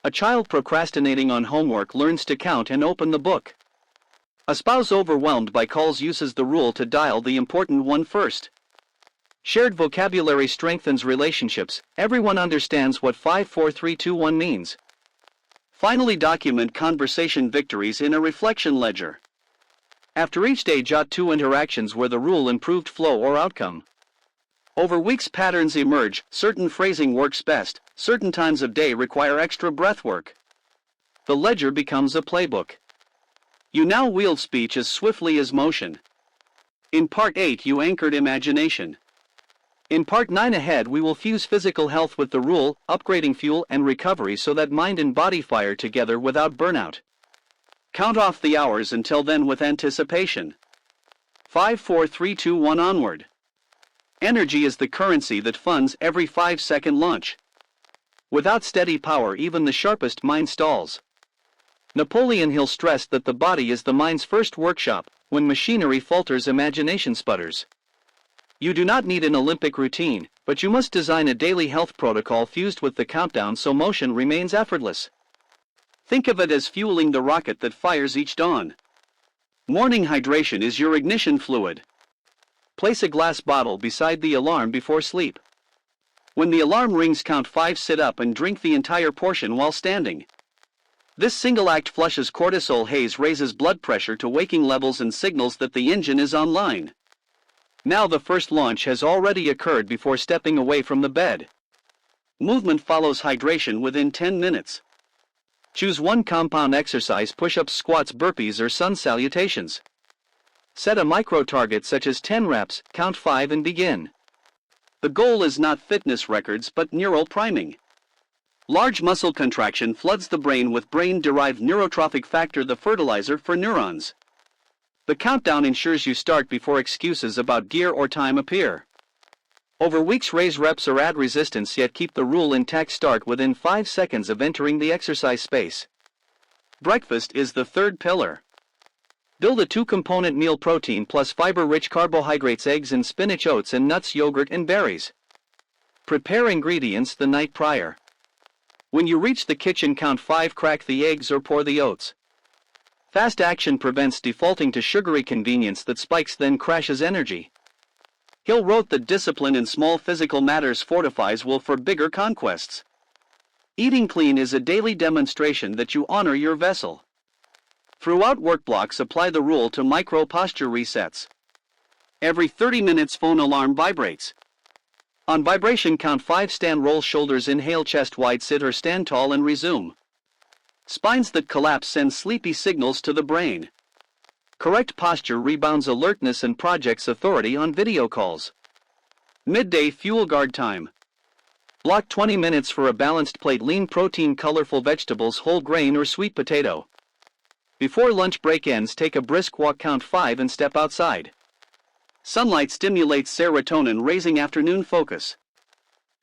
A child procrastinating on homework learns to count and open the book. A spouse overwhelmed by calls uses the rule to dial the important one first. Shared vocabulary strengthens relationships. Everyone understands what 5, 4, 3, 2, 1 means. Finally, document conversation victories in a reflection ledger. After each day, jot 2 interactions where the rule improved flow or outcome. Over weeks, patterns emerge. Certain phrasing works best. Certain times of day require extra breath work. The ledger becomes a playbook. You now wield speech as swiftly as motion. In Part 8, you anchored imagination. In Part 9 ahead, we will fuse physical health with the rule, upgrading fuel and recovery so that mind and body fire together without burnout. Count off the hours until then with anticipation. 5, 4, 3, 2, 1 onward. Energy is the currency that funds every 5-second launch. Without steady power, even the sharpest mind stalls. Napoleon Hill stressed that the body is the mind's first workshop. When machinery falters, imagination sputters. You do not need an Olympic routine, but you must design a daily health protocol fused with the countdown so motion remains effortless. Think of it as fueling the rocket that fires each dawn. Morning hydration is your ignition fluid. Place a glass bottle beside the alarm before sleep. When the alarm rings, count 5, sit up and drink the entire portion while standing. This single act flushes cortisol haze, raises blood pressure to waking levels, and signals that the engine is online. Now the first launch has already occurred before stepping away from the bed. Movement follows hydration within 10 minutes. Choose one compound exercise: push-ups, squats, burpees, or sun salutations. Set a micro target such as 10 reps, count 5 and begin. The goal is not fitness records but neural priming. Large muscle contraction floods the brain with brain-derived neurotrophic factor, the fertilizer for neurons. The countdown ensures you start before excuses about gear or time appear. Over weeks, raise reps or add resistance, yet keep the rule intact. Start within 5 seconds of entering the exercise space. Breakfast is the third pillar. Build a 2-component meal: protein plus fiber-rich carbohydrates, eggs and spinach, oats and nuts, yogurt and berries. Prepare ingredients the night prior. When you reach the kitchen, count 5, crack the eggs or pour the oats. Fast action prevents defaulting to sugary convenience that spikes then crashes energy. Hill wrote that discipline in small physical matters fortifies will for bigger conquests. Eating clean is a daily demonstration that you honor your vessel. Throughout work blocks, apply the rule to micro posture resets. Every 30 minutes, phone alarm vibrates. On vibration, count 5, stand, roll shoulders, inhale, chest wide, sit or stand tall and resume. Spines that collapse send sleepy signals to the brain. Correct posture rebounds alertness and projects authority on video calls. Midday fuel guard time. Block 20 minutes for a balanced plate: lean protein, colorful vegetables, whole grain or sweet potato. Before lunch break ends, take a brisk walk, count 5 and step outside. Sunlight stimulates serotonin, raising afternoon focus.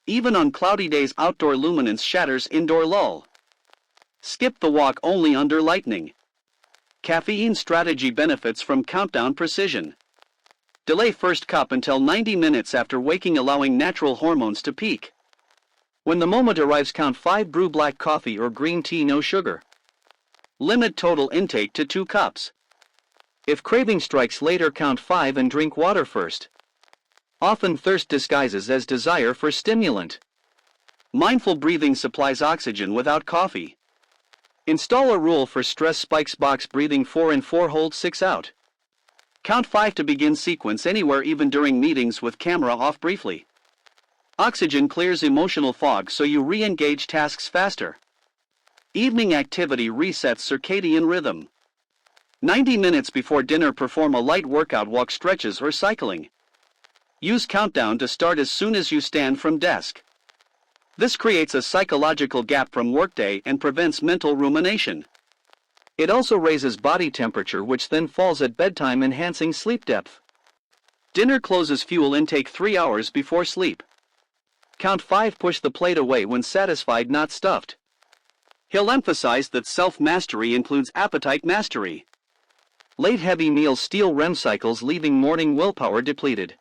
Even on cloudy days, outdoor luminance shatters indoor lull. Skip the walk only under lightning. Caffeine strategy benefits from countdown precision. Delay first cup until 90 minutes after waking, allowing natural hormones to peak. When the moment arrives, count 5, brew black coffee or green tea, no sugar. Limit total intake to 2 cups. If craving strikes later, count 5 and drink water first. Often thirst disguises as desire for stimulant. Mindful breathing supplies oxygen without coffee. Install a rule for stress spikes: box breathing, 4 in, 4 hold, 6 out. Count 5 to begin sequence anywhere, even during meetings with camera off briefly. Oxygen clears emotional fog so you re-engage tasks faster. Evening activity resets circadian rhythm. 90 minutes before dinner, perform a light workout: walk, stretches or cycling. Use countdown to start as soon as you stand from desk. This creates a psychological gap from workday and prevents mental rumination. It also raises body temperature, which then falls at bedtime, enhancing sleep depth. Dinner closes fuel intake 3 hours before sleep. Count 5, push the plate away when satisfied, not stuffed. He'll emphasize that self-mastery includes appetite mastery. Late heavy meals steal REM cycles, leaving morning willpower depleted.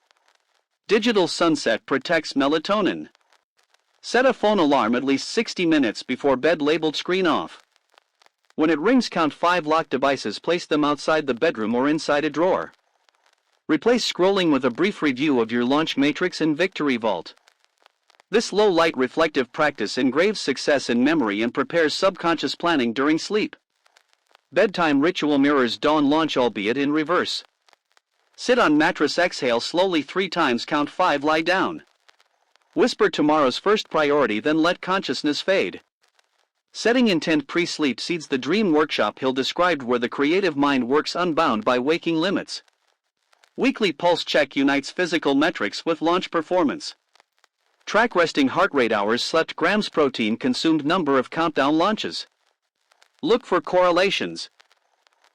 Digital sunset protects melatonin. Set a phone alarm at least 60 minutes before bed, labeled screen off. When it rings, count 5, lock devices, place them outside the bedroom or inside a drawer. Replace scrolling with a brief review of your launch matrix and victory vault. This low-light reflective practice engraves success in memory and prepares subconscious planning during sleep. Bedtime ritual mirrors dawn launch, albeit in reverse. Sit on mattress, exhale slowly 3 times, count 5, lie down. Whisper tomorrow's first priority, then let consciousness fade. Setting intent pre-sleep seeds the dream workshop Hill described, where the creative mind works unbound by waking limits. Weekly pulse check unites physical metrics with launch performance. Track resting heart rate, hours slept, grams protein consumed, number of countdown launches. Look for correlations.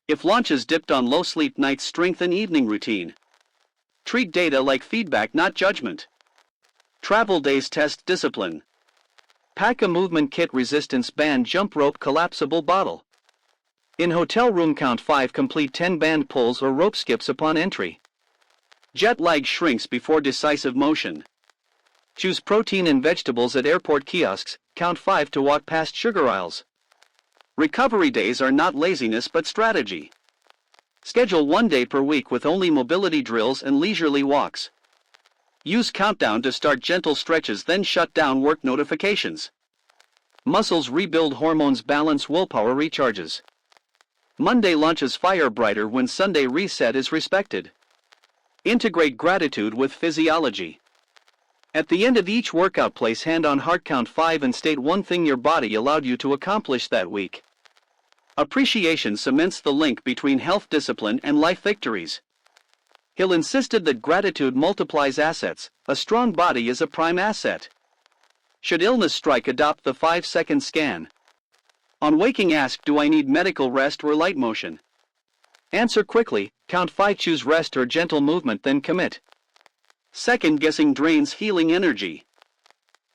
If launches dipped on low sleep nights, strengthen evening routine. Treat data like feedback, not judgment. Travel days, test discipline. Pack a movement kit: resistance band, jump rope, collapsible bottle. In hotel room, count 5, complete 10 band pulls or rope skips upon entry. Jet lag shrinks before decisive motion. Choose protein and vegetables at airport kiosks, count 5 to walk past sugar aisles. Recovery days are not laziness but strategy. Schedule 1 day per week with only mobility drills and leisurely walks. Use countdown to start gentle stretches, then shut down work notifications. Muscles rebuild, hormones balance, willpower recharges. Monday launches fire brighter when Sunday reset is respected. Integrate gratitude with physiology. At the end of each workout, place hand on heart, count 5 and state one thing your body allowed you to accomplish that week. Appreciation cements the link between health discipline and life victories. Hill insisted that gratitude multiplies assets. A strong body is a prime asset. Should illness strike, adopt the 5-second scan. On waking, ask, do I need medical rest or light motion? Answer quickly, count 5, choose rest or gentle movement, then commit. Second guessing drains healing energy.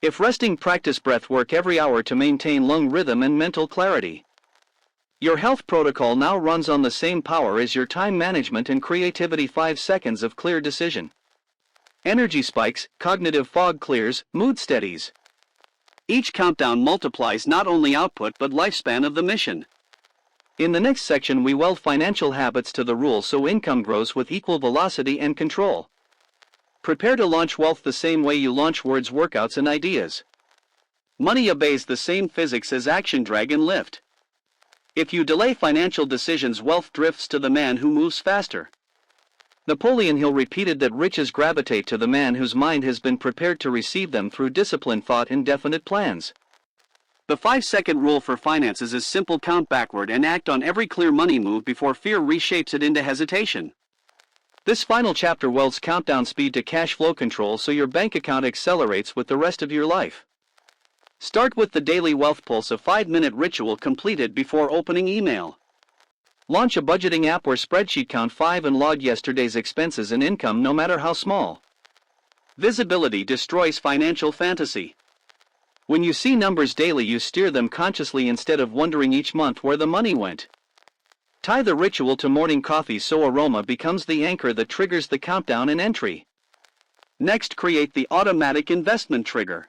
If resting, practice breath work every hour to maintain lung rhythm and mental clarity. Your health protocol now runs on the same power as your time management and creativity. 5 seconds of clear decision. Energy spikes, cognitive fog clears, mood steadies. Each countdown multiplies not only output but lifespan of the mission. In the next section, we weld financial habits to the rule so income grows with equal velocity and control. Prepare to launch wealth the same way you launch words, workouts, and ideas. Money obeys the same physics as action, drag and lift. If you delay financial decisions, wealth drifts to the man who moves faster. Napoleon Hill repeated that riches gravitate to the man whose mind has been prepared to receive them through disciplined thought and definite plans. The 5-second rule for finances is simple: count backward and act on every clear money move before fear reshapes it into hesitation. This final chapter welds countdown speed to cash flow control so your bank account accelerates with the rest of your life. Start with the Daily Wealth Pulse, a 5-minute ritual completed before opening email. Launch a budgeting app or spreadsheet, count 5 and log yesterday's expenses and income, no matter how small. Visibility destroys financial fantasy. When you see numbers daily, you steer them consciously instead of wondering each month where the money went. Tie the ritual to morning coffee so aroma becomes the anchor that triggers the countdown and entry. Next, create the automatic investment trigger.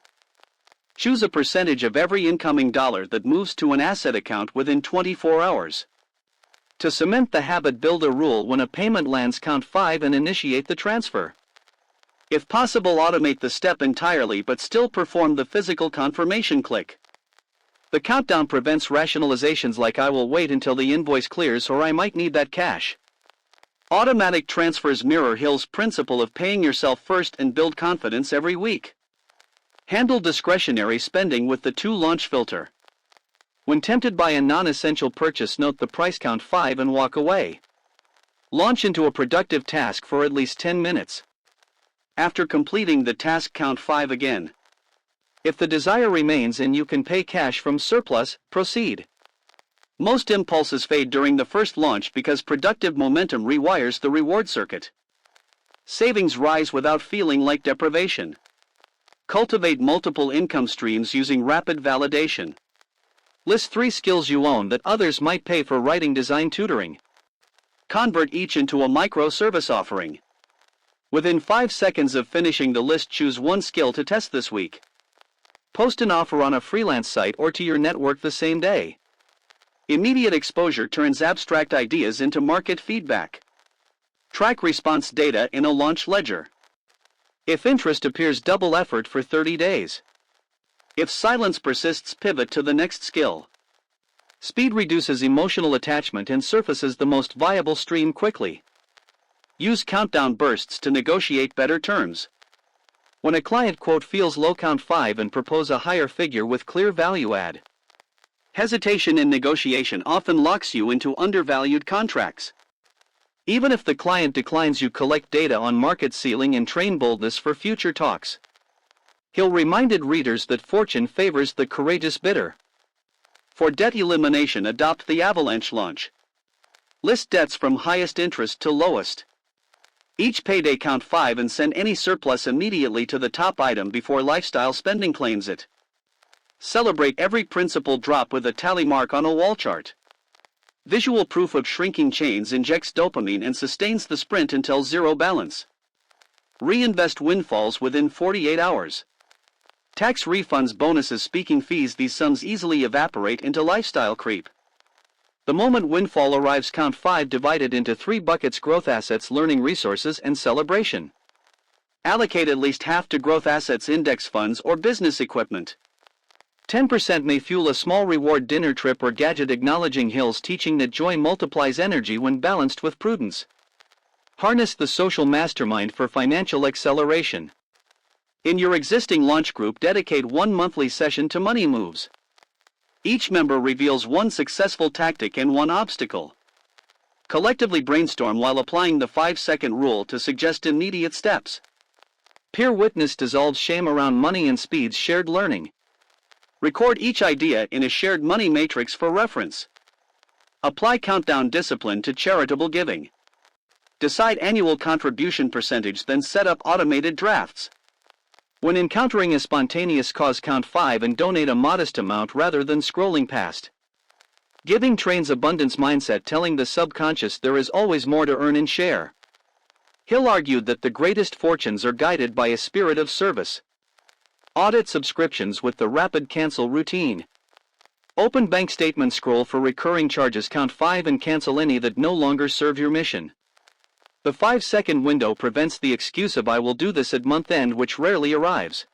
Choose a percentage of every incoming dollar that moves to an asset account within 24 hours. To cement the habit, build a rule: when a payment lands, count 5 and initiate the transfer. If possible, automate the step entirely but still perform the physical confirmation click. The countdown prevents rationalizations like "I will wait until the invoice clears" or "I might need that cash." Automatic transfers mirror Hill's principle of paying yourself first and build confidence every week. Handle discretionary spending with the 2 launch filter. When tempted by a non-essential purchase, note the price, count 5 and walk away. Launch into a productive task for at least 10 minutes. After completing the task, count 5 again. If the desire remains and you can pay cash from surplus, proceed. Most impulses fade during the first launch because productive momentum rewires the reward circuit. Savings rise without feeling like deprivation. Cultivate multiple income streams using rapid validation. List 3 skills you own that others might pay for: writing, design, tutoring. Convert each into a micro-service offering. Within 5 seconds of finishing the list, choose one skill to test this week. Post an offer on a freelance site or to your network the same day. Immediate exposure turns abstract ideas into market feedback. Track response data in a launch ledger. If interest appears, double effort for 30 days. If silence persists, pivot to the next skill. Speed reduces emotional attachment and surfaces the most viable stream quickly. Use countdown bursts to negotiate better terms. When a client quote feels low, count 5 and propose a higher figure with clear value add. Hesitation in negotiation often locks you into undervalued contracts. Even if the client declines, you collect data on market ceiling and train boldness for future talks. Hill reminded readers that fortune favors the courageous bidder. For debt elimination, adopt the avalanche launch. List debts from highest interest to lowest. Each payday, count 5 and send any surplus immediately to the top item before lifestyle spending claims it. Celebrate every principal drop with a tally mark on a wall chart. Visual proof of shrinking chains injects dopamine and sustains the sprint until zero balance. Reinvest windfalls within 48 hours. Tax refunds, bonuses, speaking fees, these sums easily evaporate into lifestyle creep. The moment windfall arrives, count 5 divided into 3 buckets: growth assets, learning resources, and celebration. Allocate at least half to growth assets, index funds, or business equipment. 10% may fuel a small reward dinner trip or gadget. Acknowledging Hill's teaching that joy multiplies energy when balanced with prudence. Harness the social mastermind for financial acceleration. In your existing launch group, dedicate one monthly session to money moves. Each member reveals one successful tactic and one obstacle. Collectively brainstorm while applying the 5-second rule to suggest immediate steps. Peer witness dissolves shame around money and speeds shared learning. Record each idea in a shared money matrix for reference. Apply countdown discipline to charitable giving. Decide annual contribution percentage, then set up automated drafts. When encountering a spontaneous cause, count 5 and donate a modest amount rather than scrolling past. Giving trains abundance mindset, telling the subconscious there is always more to earn and share. Hill argued that the greatest fortunes are guided by a spirit of service. Audit subscriptions with the rapid cancel routine. Open bank statement, scroll for recurring charges, count 5 and cancel any that no longer serve your mission. The 5-second window prevents the excuse of "I will do this at month end," which rarely arrives.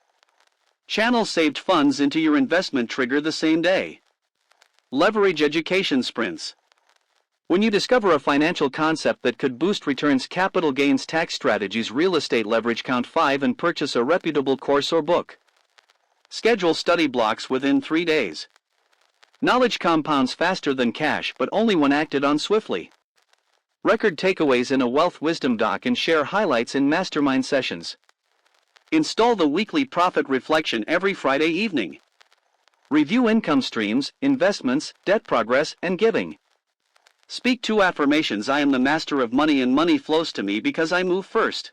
Channel saved funds into your investment trigger the same day. Leverage education sprints. When you discover a financial concept that could boost returns, capital gains tax strategies, real estate leverage, count 5 and purchase a reputable course or book. Schedule study blocks within 3 days. Knowledge compounds faster than cash, but only when acted on swiftly. Record takeaways in a wealth wisdom doc and share highlights in mastermind sessions. Install the weekly profit reflection every Friday evening. Review income streams, investments, debt progress, and giving. Speak 2 affirmations: I am the master of money and money flows to me because I move first.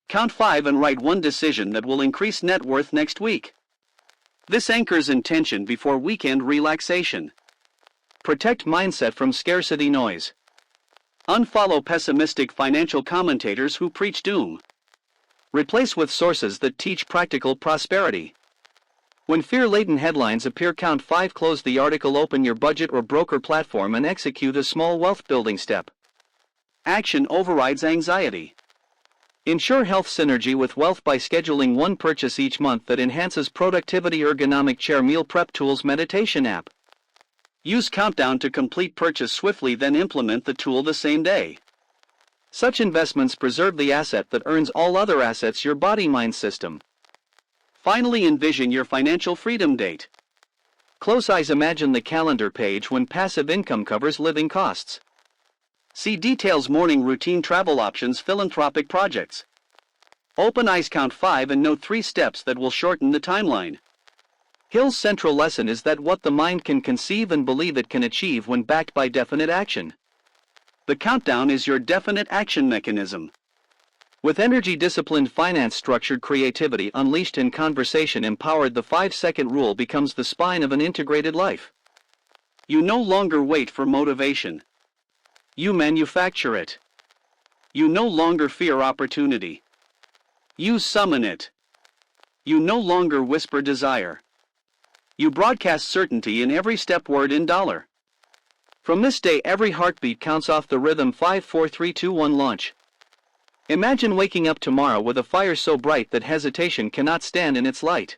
Count 5 and write one decision that will increase net worth next week. This anchors intention before weekend relaxation. Protect mindset from scarcity noise. Unfollow pessimistic financial commentators who preach doom. Replace with sources that teach practical prosperity. When fear-laden headlines appear, count 5, close the article, open your budget or broker platform and execute a small wealth-building step. Action overrides anxiety. Ensure health synergy with wealth by scheduling one purchase each month that enhances productivity. Ergonomic chair, meal prep tools, meditation app. Use countdown to complete purchase swiftly, then implement the tool the same day. Such investments preserve the asset that earns all other assets, your body-mind system. Finally, envision your financial freedom date. Close eyes, imagine the calendar page when passive income covers living costs. See details: morning routine, travel options, philanthropic projects. Open eyes, count 5 and note 3 steps that will shorten the timeline. Hill's central lesson is that what the mind can conceive and believe it can achieve when backed by definite action. The countdown is your definite action mechanism. With energy, disciplined finance, structured creativity unleashed in conversation empowered, the 5-second rule becomes the spine of an integrated life. You no longer wait for motivation. You manufacture it. You no longer fear opportunity. You summon it. You no longer whisper desire. You broadcast certainty in every step, word in dollar. From this day, every heartbeat counts off the rhythm. 5, 4, 3, 2, 1, launch. Imagine waking up tomorrow with a fire so bright that hesitation cannot stand in its light.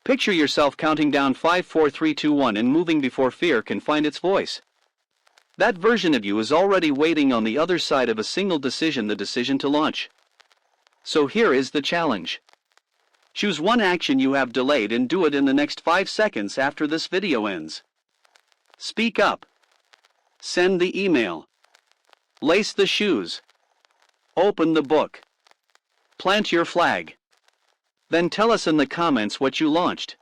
Picture yourself counting down 5, 4, 3, 2, 1 and moving before fear can find its voice. That version of you is already waiting on the other side of a single decision, the decision to launch. So here is the challenge. Choose one action you have delayed and do it in the next 5 seconds after this video ends. Speak up. Send the email. Lace the shoes. Open the book. Plant your flag. Then tell us in the comments what you launched.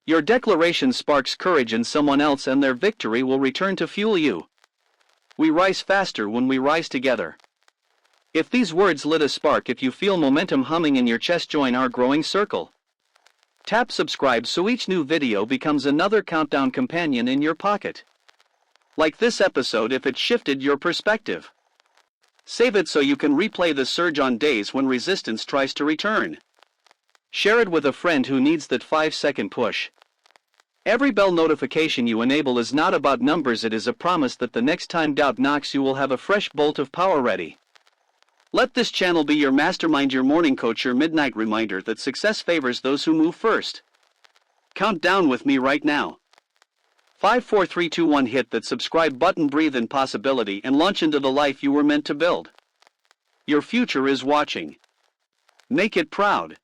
Your declaration sparks courage in someone else, and their victory will return to fuel you. We rise faster when we rise together. If these words lit a spark, if you feel momentum humming in your chest, join our growing circle. Tap subscribe so each new video becomes another countdown companion in your pocket. Like this episode if it shifted your perspective. Save it so you can replay the surge on days when resistance tries to return. Share it with a friend who needs that 5-second push. Every bell notification you enable is not about numbers, it is a promise that the next time doubt knocks you will have a fresh bolt of power ready. Let this channel be your mastermind, your morning coach, your midnight reminder that success favors those who move first. Count down with me right now. 5, 4, 3, 2, 1. Hit that subscribe button, breathe in possibility, and launch into the life you were meant to build. Your future is watching. Make it proud.